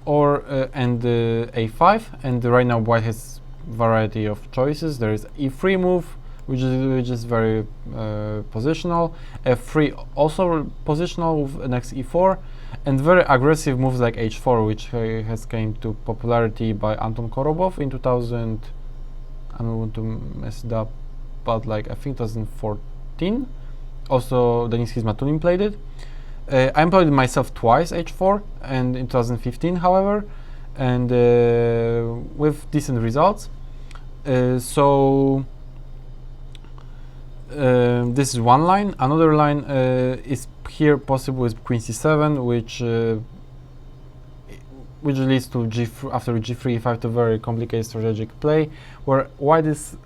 S1: or and a5. And right now white has variety of choices. There is e3 move, which is very positional. f3 also positional with next e4, and very aggressive moves like h4, which has came to popularity by Anton Korobov in 2000. I don't want to mess it up, but like I think 2014. Also, Denis Hizmatunin played it. I employed it myself twice, h4, and in 2015, however, and with decent results. So this is one line. Another line is here possible is queen c7, which leads to after g3, e5 to very complicated strategic play, where white is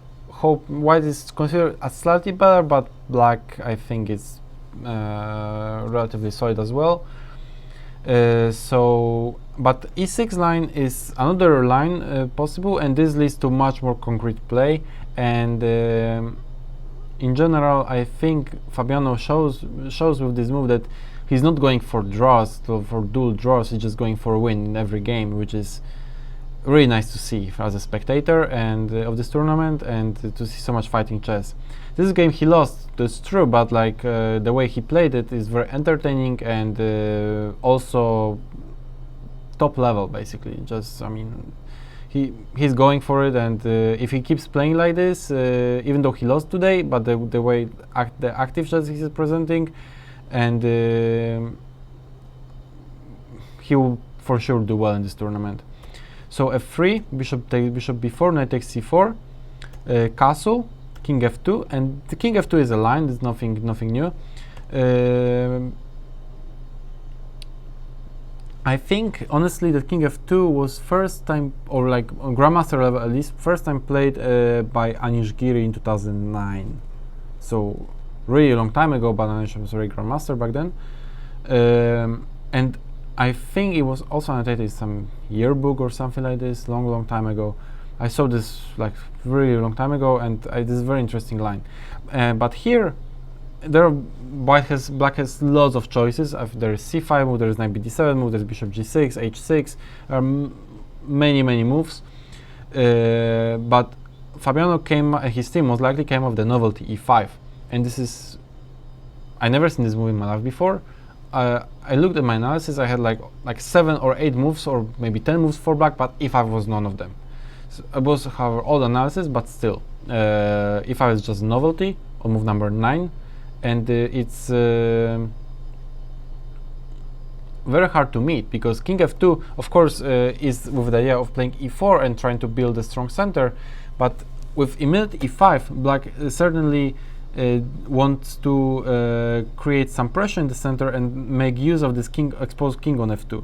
S1: considered as slightly better, but black I think is relatively solid as well. So but e6 line is another line possible, and this leads to much more concrete play. And in general, I think Fabiano shows with this move that he's not going for draws, for dual draws. He's just going for a win in every game, which is really nice to see as a spectator and of this tournament, and to see so much fighting chess. This game he lost, that's true, but like the way he played it is very entertaining and also top level basically. Just, I mean, he's going for it, and if he keeps playing like this, even though he lost today, but the way the active chess he's presenting, and he will for sure do well in this tournament. So f3, bishop takes bishop b4, knight takes c4, castle, king f2, and the king f2 is a line. There's nothing new. I think honestly that king f2 was first time, or like on Grandmaster level at least, first time played by Anish Giri in 2009. So really long time ago, but Anish was already Grandmaster back then. And I think it was also annotated in some yearbook or something like this, long time ago. I saw this like really long time ago, and this is a very interesting line. But here, black has lots of choices. There is c5 move, there is knight bd7 move, there is bishop g6, h6. Many moves. But Fabiano his team most likely came with the novelty e5, and this is, I never seen this move in my life before. I looked at my analysis. I had like 7 or 8 moves, or maybe 10 moves for black, but e5 was none of them. So it was, however, old analysis, but still, e5 is just novelty on move number 9, and it's very hard to meet, because king f2, of course, is with the idea of playing e4 and trying to build a strong center, but with immediate e5, black certainly wants to create some pressure in the center and make use of this exposed king on f2.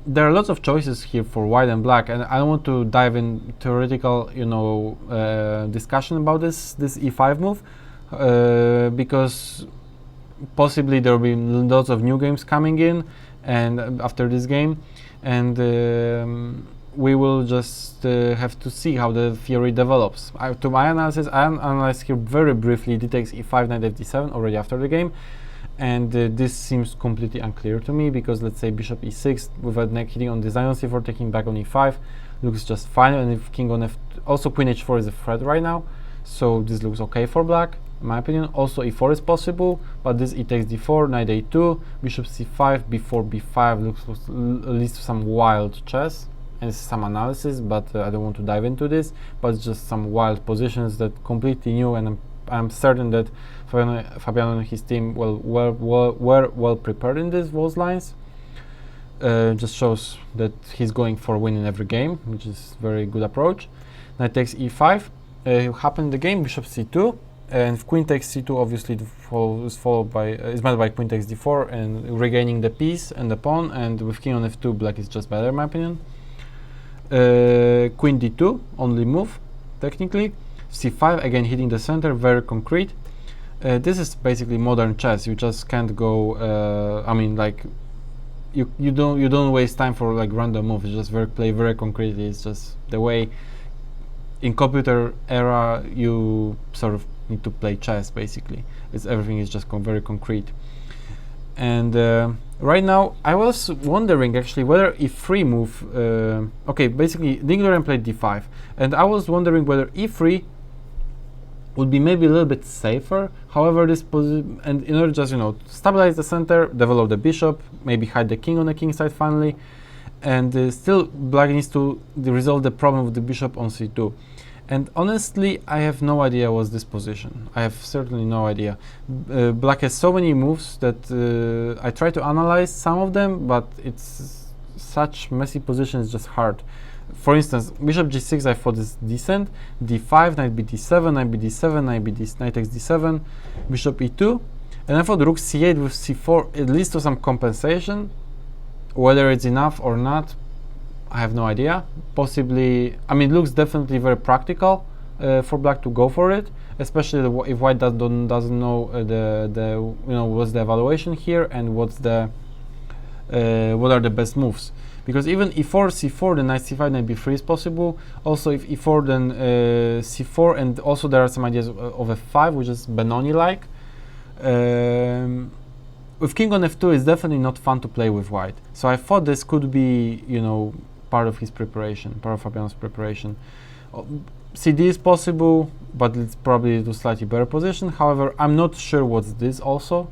S1: There are lots of choices here for white and black, and I don't want to dive in theoretical, discussion about this e5 move, because possibly there will be lots of new games coming in and after this game, and we will just have to see how the theory develops. To my analysis, I analyzed here very briefly d takes e5, knight fd7 already after the game, and this seems completely unclear to me, because let's say bishop e6 with a neck hitting on design on c4, taking back on e5 looks just fine, and if king on f, also queen h4 is a threat right now, so this looks okay for black in my opinion. Also e4 is possible, but this e takes d4, knight a2, bishop c5, b4 b5 leads to some wild chess and some analysis, but I don't want to dive into this, but it's just some wild positions that completely new, and I'm certain that Fabiano and his team were well prepared in those lines. Just shows that he's going for a win in every game, which is very good approach. Knight takes e5, happened in the game, bishop c2, and queen takes c2 obviously is met by queen takes d4 and regaining the piece and the pawn, and with king on f2 black is just better in my opinion. Queen d2, only move, technically. c5, again hitting the center, very concrete. This is basically modern chess. You just can't go, I mean, like, you don't waste time for like random moves. You just play very concretely. It's just the way in computer era you sort of need to play chess, basically. Everything is just very concrete. And right now, I was wondering actually whether e3 move. Okay, basically, Liren played d5, and I was wondering whether e3 would be maybe a little bit safer. However, this and in order just stabilize the center, develop the bishop, maybe hide the king on the king side finally, and still black needs to resolve the problem with the bishop on c2. And honestly, I have no idea what's this position. I have certainly no idea. Black has so many moves that I try to analyze some of them, but it's such messy position, it's just hard. For instance, bishop g6 I thought is decent, d5, knight bd7, knight bd7, knight takes d7, bishop e2, and I thought rook c8 with c4 at least to some compensation. Whether it's enough or not, I have no idea. Possibly, I mean, it looks definitely very practical for black to go for it, especially if white doesn't know what's the evaluation here and what are the best moves. Because even e4, c4, then knight c5, knight b3 is possible. Also, if e4, then c4, and also there are some ideas of f5, which is Benoni-like. With king on f2, it's definitely not fun to play with white. So I thought this could be, part of his preparation, part of Fabiano's preparation. CD is possible, but it's probably to slightly better position. However, I'm not sure what's this also.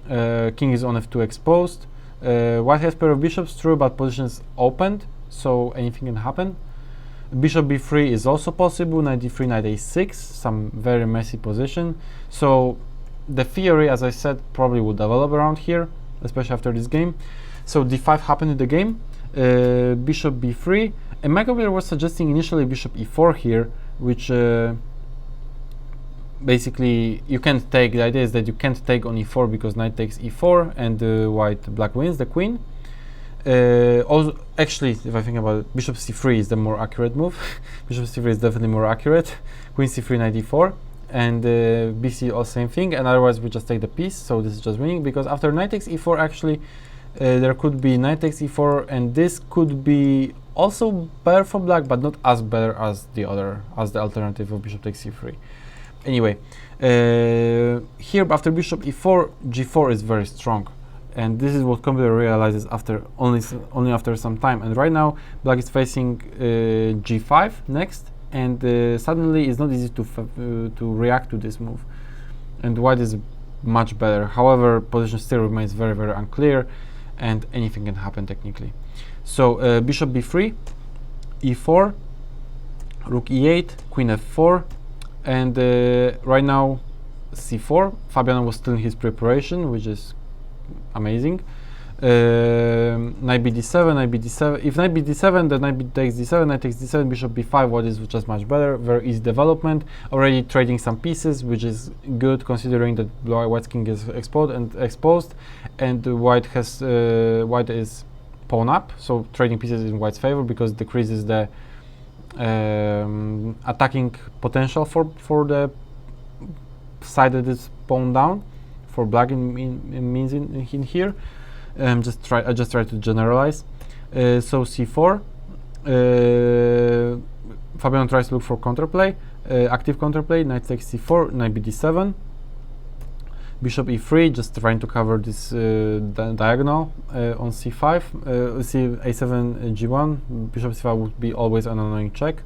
S1: King is on f2 exposed. White has pair of bishops, true, but position is opened, so anything can happen. Bishop b3 is also possible, knight d3, knight a6, some very messy position. So the theory, as I said, probably will develop around here, especially after this game. So d5 happened in the game, bishop b3, and my computer was suggesting initially bishop e4 here, which basically you can't take. The idea is that you can't take on e4 because knight takes e4 and black wins the queen. Also, actually, if I think about it, bishop c3 is the more accurate move. Bishop c3 is definitely more accurate. Queen c3, knight e4, and bc all same thing. And otherwise we just take the piece. So this is just winning because after knight takes e4, actually there could be knight takes e4, and this could be also better for black, but not as better as the alternative of bishop takes c3. Anyway, here after bishop e4, g4 is very strong, and this is what computer realizes after only after some time. And right now, black is facing g5 next, and suddenly it's not easy to react to this move, and white is much better. However, position still remains very, very unclear, and anything can happen technically. So bishop b3, e4, rook e8, queen f4. And right now, c4. Fabiano was still in his preparation, which is amazing. Knight bd7, knight bd7. If knight bd7, then knight takes d7, knight takes d7, bishop b5. What is just much better? Very easy development. Already trading some pieces, which is good considering that white's king is exposed, and white is pawn up. So trading pieces in white's favor because it decreases the attacking potential for the side that is pawned down for black in here. I just try to generalize. So c4. Fabiano tries to look for counterplay, active counterplay. Knight takes c4, knight bd7, bishop e3, just trying to cover this diagonal on c5. a7 g1, bishop c5 would be always an annoying check.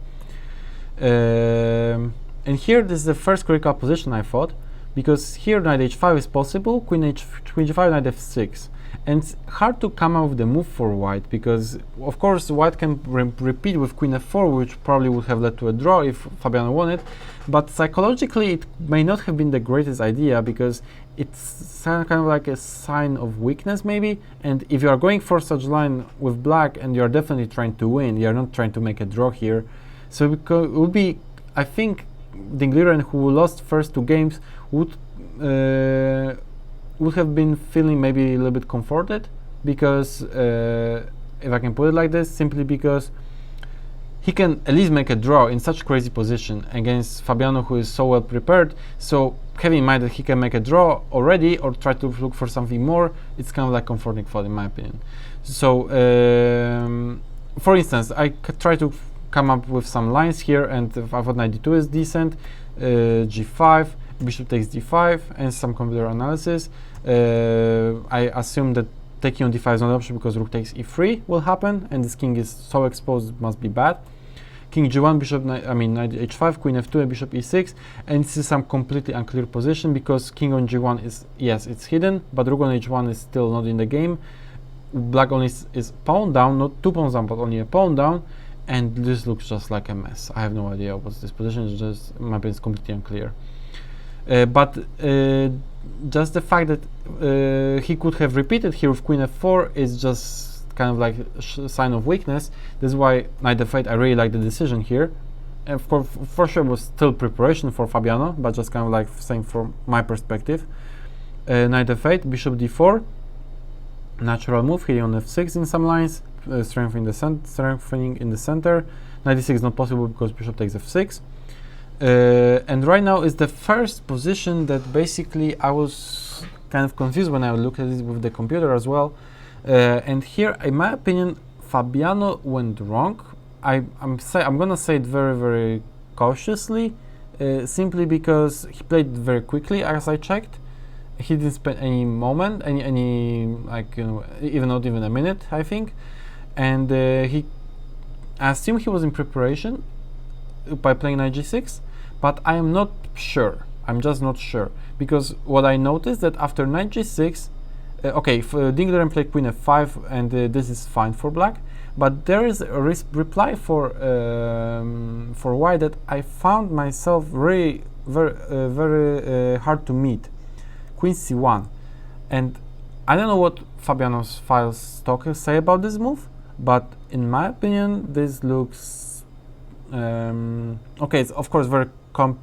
S1: And here this is the first critical position, I thought, because here knight h5 is possible, queen g5, knight f6. And it's hard to come up with the move for white because, of course, white can repeat with queen f4, which probably would have led to a draw if Fabiano won it. But psychologically, it may not have been the greatest idea because it's kind of like a sign of weakness, maybe. And if you are going for such line with black and you are definitely trying to win, you are not trying to make a draw here. So it would be, I think, Liren, who lost first 2 games, would have been feeling maybe a little bit comforted because, if I can put it like this, simply because he can at least make a draw in such crazy position against Fabiano, who is so well prepared. So having in mind that he can make a draw already or try to look for something more, it's kind of like comforting thought in my opinion. So for instance, I try to come up with some lines here, and I thought knight d2 is decent, g5, bishop takes d5, and some computer analysis. I assume that taking on d5 is not an option because rook takes e3 will happen, and this king is so exposed, it must be bad. King g1, knight h5, queen f2, and bishop e6, and this is some completely unclear position because king on g1 is, yes, it's hidden, but rook on h1 is still not in the game. Black only is pawn down, not 2 pawns down, but only a pawn down, and this looks just like a mess. I have no idea what's this position. It's just, in my opinion, it's completely unclear. But just the fact that he could have repeated here with queen f4 is just kind of like a sign of weakness. This is why knight f8, I really like the decision here. And of course, for sure, it was still preparation for Fabiano, but just kind of like saying from my perspective. Knight f8, bishop d4, natural move, hitting on f6 in some lines, strengthening in the center. Knight d6 is not possible because bishop takes f6. And right now is the first position that basically I was kind of confused when I looked at it with the computer as well. And here, in my opinion, Fabiano went wrong. I'm gonna say it very, very cautiously, simply because he played very quickly, as I checked. He didn't spend any moment, any like, you know, even not even a minute, I think. And I assume he was in preparation by playing knight g6, but I am not sure. I'm just not sure, because what I noticed that after knight g6, okay, Liren played queen f5, and this is fine for black. But there is a reply for white that I found myself very hard to meet. Queen c1, and I don't know what Fabiano's files say about this move, but in my opinion, this looks okay. It's of course very computer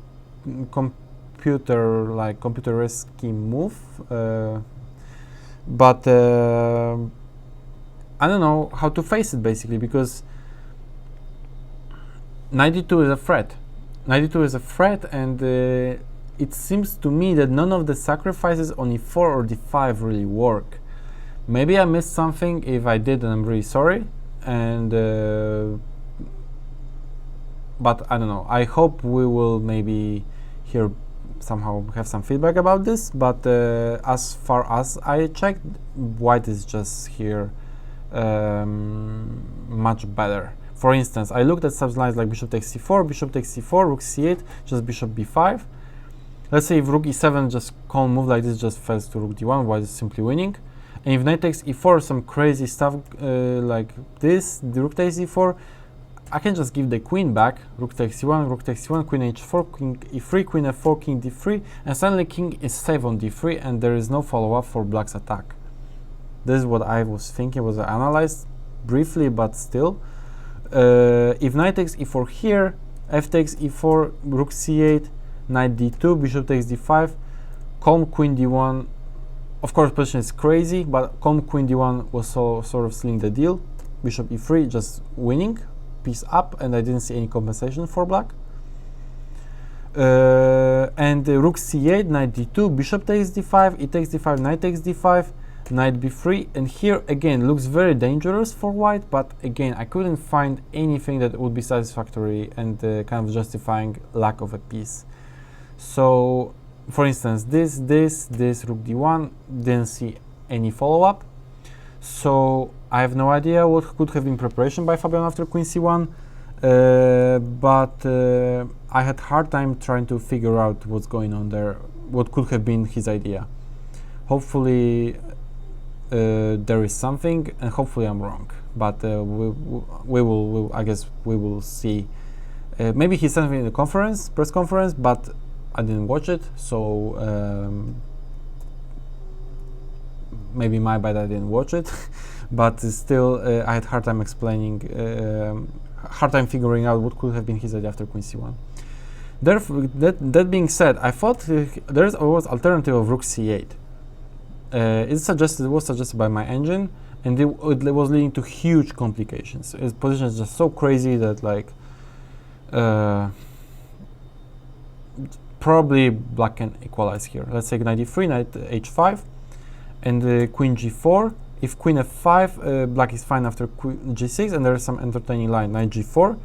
S1: risky move, but I don't know how to face it, basically, because knight d2 is a threat. Knight d2 is a threat, and it seems to me that none of the sacrifices on e4 or d5 really work. Maybe I missed something. If I did, then I'm really sorry. And but I don't know. I hope we will maybe here somehow have some feedback about this. But as far as I checked, white is just here much better. For instance, I looked at such lines like bishop takes c4, bishop takes c4, rook c8, just bishop b5. Let's say if rook e7 just calm move like this just falls to rook d1, white is simply winning. And if knight takes e4, some crazy stuff like this, the rook takes e4, I can just give the queen back, rook takes c1, rook takes c1, queen h4, king e3, queen f4, king d3, and suddenly king is safe on d3, and there is no follow-up for black's attack. This is what I was thinking, was analyzed briefly, but still. If knight takes e4 here, f takes e4, rook c8, knight d2, bishop takes d5, calm queen d1. Of course, position is crazy, but calm queen d1 was sort of sealing the deal. Bishop e3, just winning, piece up, and I didn't see any compensation for black. And rook c8, knight d2, bishop takes d5, e takes d5, knight takes d5, knight b3, and here again looks very dangerous for white, but again I couldn't find anything that would be satisfactory and kind of justifying lack of a piece. So for instance, this rook d1, didn't see any follow-up, so I have no idea what could have been preparation by Fabiano after queen c1, but I had hard time trying to figure out what's going on there, what could have been his idea. Hopefully there is something, and hopefully I'm wrong, but I guess we will see. Maybe he sent me in the press conference, but I didn't watch it, so maybe my bad, I didn't watch it. But still, I had hard time explaining, hard time figuring out what could have been his idea after queen c1. Therefore, that being said, I thought there was alternative of rook c8. It was suggested by my engine, and it was leading to huge complications. His position is just so crazy that, like, probably black can equalize here. Let's say knight e3, knight h5, and queen g4. If queen f5, black is fine after g6, and there is some entertaining line, knight g4.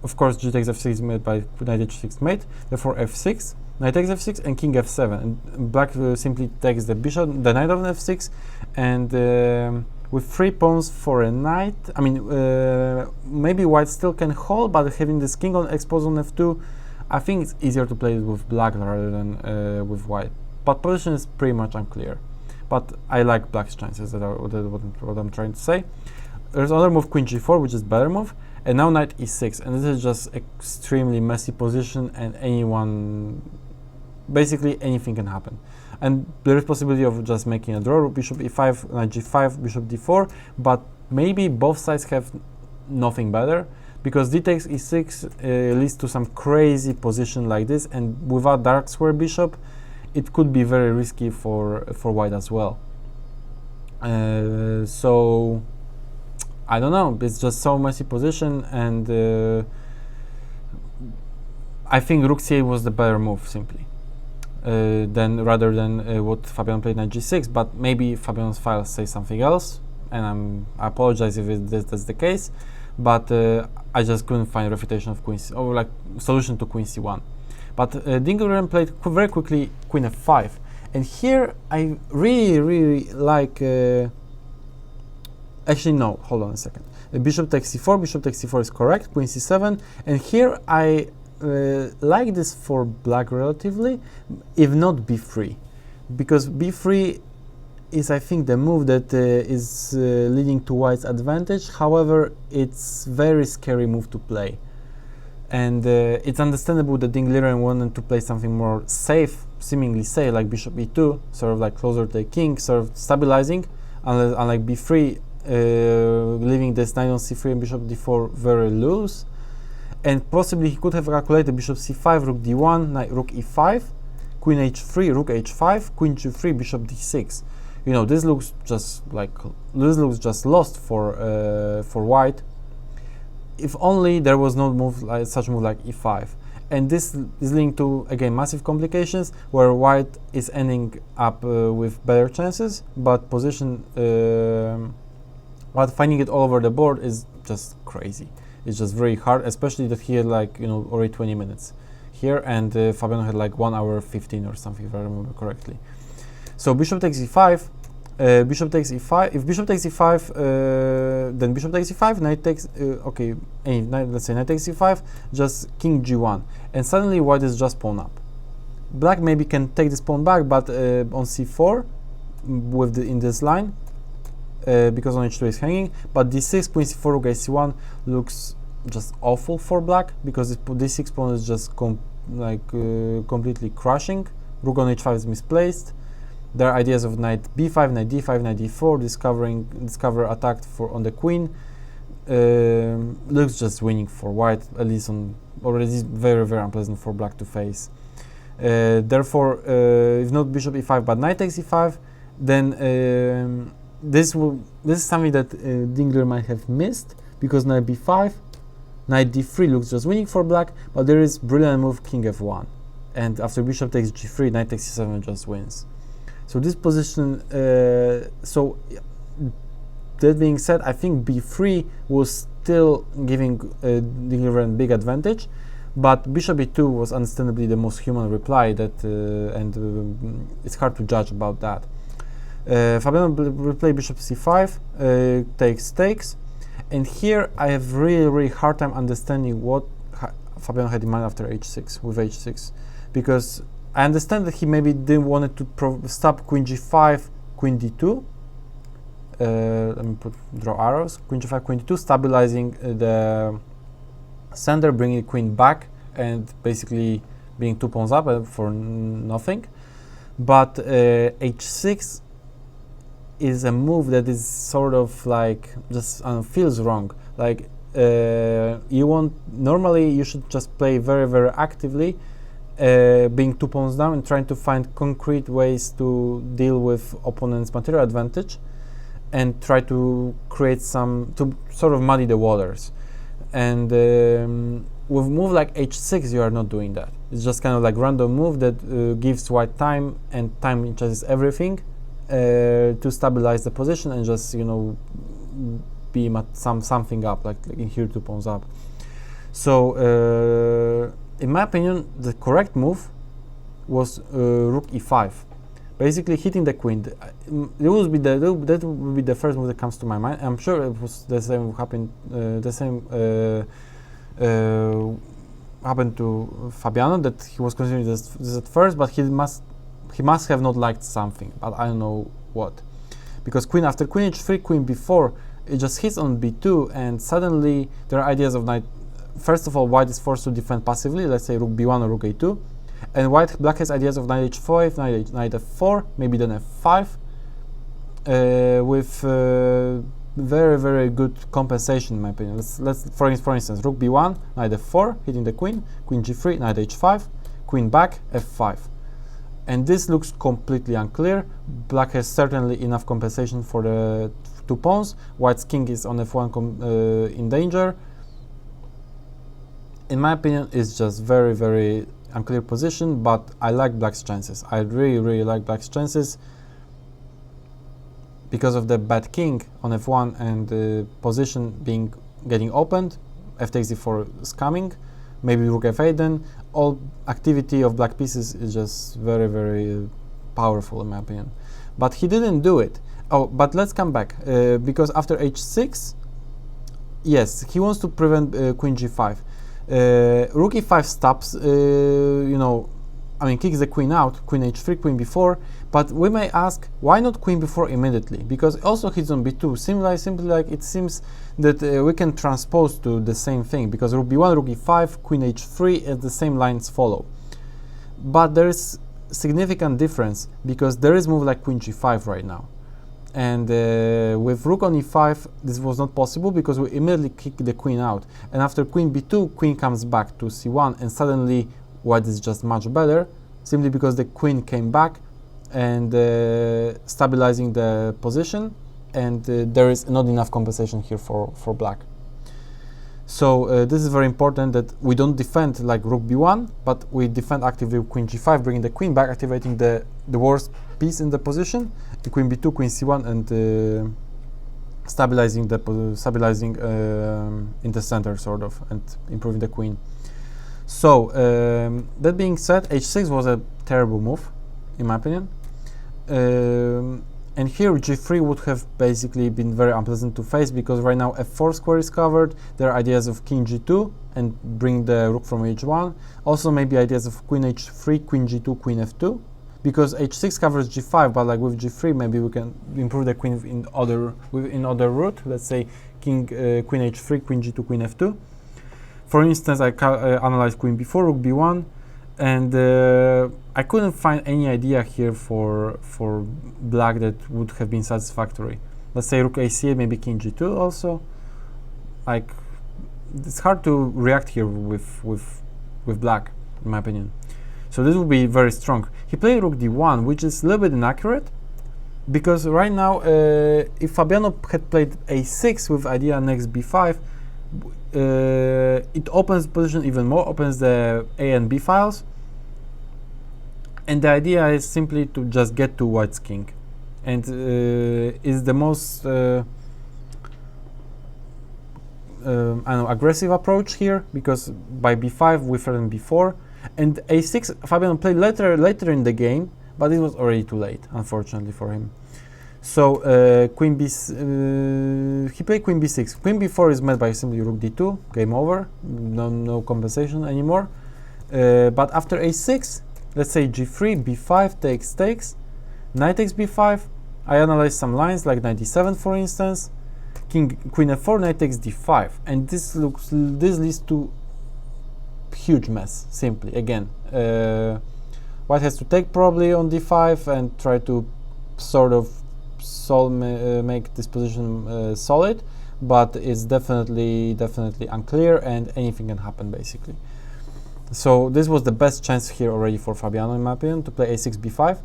S1: Of course, g takes f6 made by knight h6 mate, therefore f6. Knight takes f6 and king f7, and black simply takes the bishop, the knight on f6, and with 3 pawns for a knight, I mean, maybe white still can hold, but having this king on exposed on f2, I think it's easier to play it with black rather than with white. But position is pretty much unclear. But I like black's chances, that are what I'm trying to say. There's another move, queen g4, which is better move, and now knight e6, and this is just extremely messy position, and basically anything can happen. And there is possibility of just making a draw, bishop e5, knight g5, bishop d4, but maybe both sides have nothing better, because d takes e6 leads to some crazy position like this, and without dark square bishop, it could be very risky for white as well. So I don't know, it's just so messy position, and I think rook c8 was the better move simply, rather than what Fabiano played knight g6. But maybe Fabiano's files say something else, and I apologize if that's the case. But I just couldn't find refutation of queen or like solution to queen c1. But Liren played very quickly queen f5, and here I really like. Actually, no. Hold on a second. Bishop takes c4. Bishop takes c4 is correct. Queen c7, and here I like this for black relatively, if not b3, because b3 is, I think, the move that is leading to white's advantage. However, it's very scary move to play, and it's understandable that Liren wanted to play something more safe, seemingly safe, like bishop e2, sort of like closer to the king, sort of stabilizing, unlike b3, leaving this knight on c3 and bishop d4 very loose. And possibly he could have calculated bishop c5, rook d1, knight, rook e5, queen h3, rook h5, queen g3, bishop d6. You know, this looks just lost for white. If only there was no move like such move like e5, and this is linked to again massive complications where white is ending up with better chances, but position, but finding it all over the board is just crazy. It's just very hard, especially that he had like, you know, already 20 minutes here, and Fabiano had like 1 hour 15 or something, if I remember correctly. So bishop takes e5, bishop takes e5. If bishop takes e5, then bishop takes e5, knight takes, okay, let's say knight takes e5, just king g1, and suddenly white is just pawn up. Black maybe can take this pawn back, but on c4, with in this line, because on h2 is hanging, but d6, queen c4, rook a1 looks just awful for black, because this d6 pawn is just completely crushing. Rook on h5 is misplaced. There are ideas of knight b5, knight d5, knight d4, discover attack on the queen. Looks just winning for white, at least on already very unpleasant for black to face. Therefore, if not bishop e5 but knight takes e5, then this is something that Liren might have missed, because knight b5, knight d3 looks just winning for black, but there is brilliant move king f1, and after bishop takes g3, knight takes c7 just wins. So this position, so that being said, I think b3 was still giving Liren big advantage, but bishop e2 was understandably the most human reply, that and it's hard to judge about that. Fabiano will play bishop c5, takes, and here I have really hard time understanding what Fabiano had in mind after h6, with h6, because I understand that he maybe didn't want to stop queen g5, queen d2. Let me draw arrows. Queen g5, queen d2, stabilizing the center, bringing the queen back, and basically being 2 pawns up for nothing. But h6 is a move that is sort of like just feels wrong. Like normally you should just play very actively, being 2 pawns down and trying to find concrete ways to deal with opponent's material advantage, and try to create to sort of muddy the waters. And with move like h6, you are not doing that. It's just kind of like random move that gives white time, and time changes everything, to stabilize the position and just, you know, be something up, like in here 2 pawns up. So in my opinion, the correct move was rook e5, basically hitting the queen. That would be the first move that comes to my mind. I'm sure it was the same happened to Fabiano, that he was considering this at first, but he must have not liked something, but I don't know what, because queen after queen h3, queen b4, it just hits on b2, and suddenly there are ideas of knight. First of all, white is forced to defend passively, let's say rook b1 or rook a2, and black has ideas of knight h5, knight f4, maybe then f5, with very good compensation, in my opinion. Let's for instance, rook b1, knight f4, hitting the queen, queen g3, knight h5, queen back, f5. And this looks completely unclear. Black has certainly enough compensation for the 2 pawns. White's king is on f1 in danger. in my opinion, it's just very, very unclear position, but I like black's chances. I really, really like black's chances because of the bad king on f1 and the position getting opened. F takes d4 is coming, maybe rook f8 then. All activity of black pieces is just very, very powerful in my opinion. But he didn't do it. Oh, but let's come back, because after h6, yes, he wants to prevent queen g5. Rook e5 stops, you know, I mean, kicks the queen out, queen h3, queen b4, but we may ask, why not queen b4 immediately? Because it also hits on b2, simply like it seems that we can transpose to the same thing, because rook b1, rook e5, queen h3, and the same lines follow. But there is significant difference, because there is move like queen g5 right now. And with rook on e5, this was not possible because we immediately kick the queen out. And after queen b2, queen comes back to c1, and suddenly white is just much better, simply because the queen came back and stabilizing the position, and there is not enough compensation here for black. So this is very important, that we don't defend like rook b1, but we defend actively with queen g5, bringing the queen back, activating the worst piece in the position, the queen b2, queen c1, and stabilizing in the center sort of, and improving the queen. So that being said, h6 was a terrible move in my opinion, and here g3 would have basically been very unpleasant to face, because right now f4 square is covered. There are ideas of king g2 and bring the rook from h1. Also maybe ideas of queen h3, queen g2, queen f2, because h6 covers g5, but like with g3 maybe we can improve the queen in other route. Let's say queen h3, queen g2, queen f2. For instance, I analyzed queen b4, rook b1, and I couldn't find any idea here for black that would have been satisfactory. Let's say rook a8, maybe king g2 also. Like, it's hard to react here with black, in my opinion. So this would be very strong. He played rook d1, which is a little bit inaccurate, because right now, if Fabiano had played a6 with idea next b5, it opens position even more, opens the A and B files, and the idea is simply to just get to white's king, and is the most I don't know, aggressive approach here, because by b5 we threaten b4, and a6 Fabiano played later in the game, but it was already too late, unfortunately for him. So queen b, he played queen b6. Queen b4 is met by simply rook d2, game over, no compensation anymore. But after a6, let's say g3, b5 takes, knight takes b5. I analyzed some lines like knight d7, for instance. Queen f4, knight takes d5, and this leads to huge mess. Simply again, white has to take probably on d5 and try to sort of make this position solid, but it's definitely unclear, and anything can happen basically. So this was the best chance here already for Fabiano, in my opinion, to play a6 b5,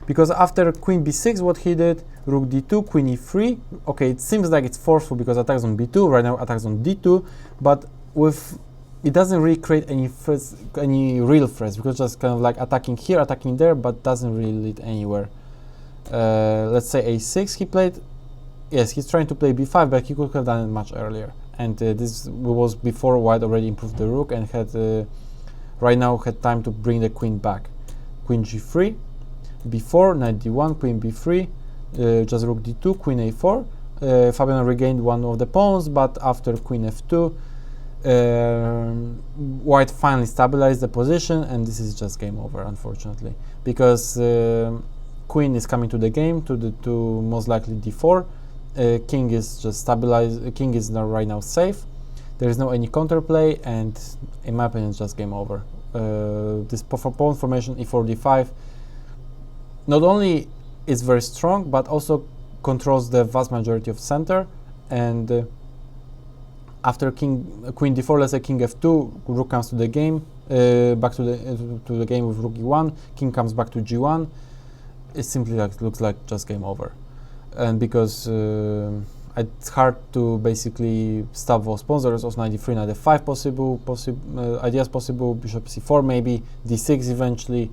S1: because after queen b6, what he did, rook d2, queen e3. Okay, it seems like it's forceful because attacks on b2, right now attacks on d2, but it doesn't really create any real threats, because just kind of like attacking here, attacking there, but doesn't really lead anywhere. Let's say a6 he played. Yes, he's trying to play b5, but he could have done it much earlier, and this was before white already improved the rook and had right now had time to bring the queen back. Queen g3, b4, knight d1, queen b3, just rook d2, queen a4. Fabiano regained one of the pawns, but after queen f2, white finally stabilized the position, and this is just game over, unfortunately, because queen is coming to the game to most likely d4. King is just stabilized. King is now right now safe. There is no any counterplay, and in my opinion, it's just game over. This pawn formation e4 d5 not only is very strong, but also controls the vast majority of center. And after queen d4, let's say king f2, rook comes to the game, back to the game with rook e1. King comes back to g1. It simply looks like just game over, and because it's hard to basically stop those pawns. There is also 93, 95 possible ideas possible. Bishop c4 maybe, d6 eventually.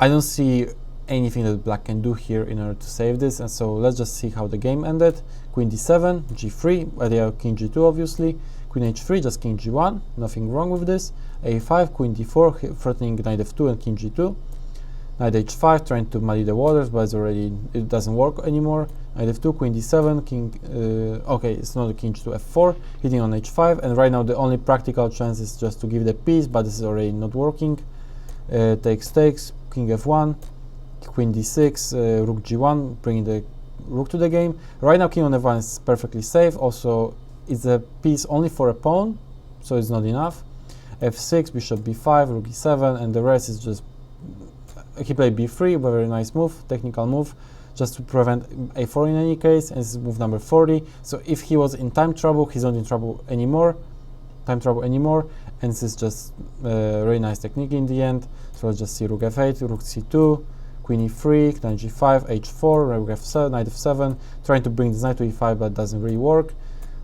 S1: I don't see anything that black can do here in order to save this, and so let's just see how the game ended. Queen d7, g3, idea king g2 obviously, queen h3, just king g1, nothing wrong with this, a5, queen d4, threatening knight f2 and king g2, knight h5, trying to muddy the waters, but it doesn't work anymore, knight f2, queen d7, king, okay, it's not a king g2, f4, hitting on h5, and right now the only practical chance is just to give the piece, but this is already not working. Takes, king f1, queen d6, rook g1, bringing the rook to the game. Right now king on f1 is perfectly safe. Also, it's a piece only for a pawn, so it's not enough. f6, bishop b5, rook e7, and the rest is just... He played b3, very nice move, technical move, just to prevent a4 in any case, and this is move number 40. So if he was in time trouble, he's not in trouble anymore, and this is just really nice technique in the end. So let's just see rook f8, rook c2, queen e3, knight g5, h4, rook f7, knight f7, trying to bring this knight to e5, but doesn't really work.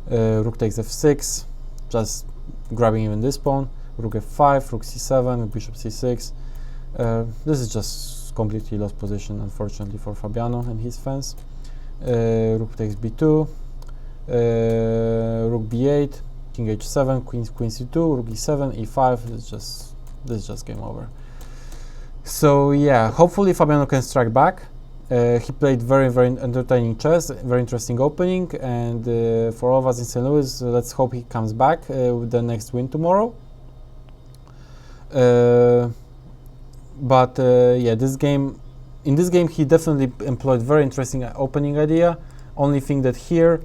S1: Rook takes f6, just grabbing even this pawn. Rook f5, rook c7, bishop c6. This is just completely lost position, unfortunately, for Fabiano and his fans. Rook takes b2, rook b8, king h7, queen c2, rook e7, e5. This is just game over. So yeah, hopefully Fabiano can strike back. He played very entertaining chess, very interesting opening, and for all of us in St. Louis, let's hope he comes back with the next win tomorrow. Yeah, in this game he definitely employed very interesting opening idea. Only thing that here,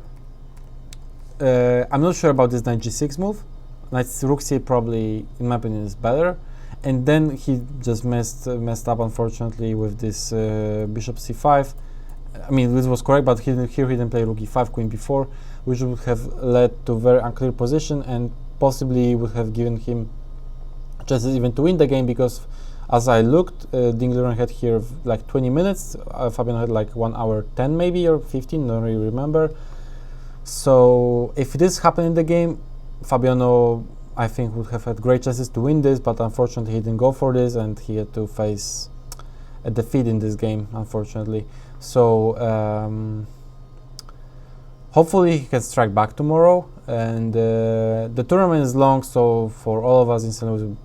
S1: I'm not sure about this knight g6 move. Knight rook c8 probably, in my opinion, is better. And then he just messed up, unfortunately, with this bishop c5. I mean, this was correct, but here he didn't play rook e5, queen b4, which would have led to very unclear position and possibly would have given him chances even to win the game, because as I looked, Liren had here like 20 minutes, Fabiano had like 1 hour 10 maybe, or 15, don't really remember. So if this happened in the game, Fabiano, I think, would have had great chances to win this, but unfortunately he didn't go for this and he had to face a defeat in this game, unfortunately. So hopefully he can strike back tomorrow, and the tournament is long, so for all of us in St. Louis,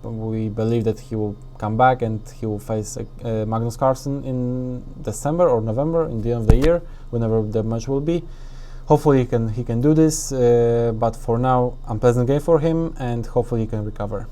S1: we believe that he will come back and he will face Magnus Carlsen in December or November, in the end of the year, whenever the match will be. Hopefully he can do this, but for now, unpleasant game for him, and hopefully he can recover.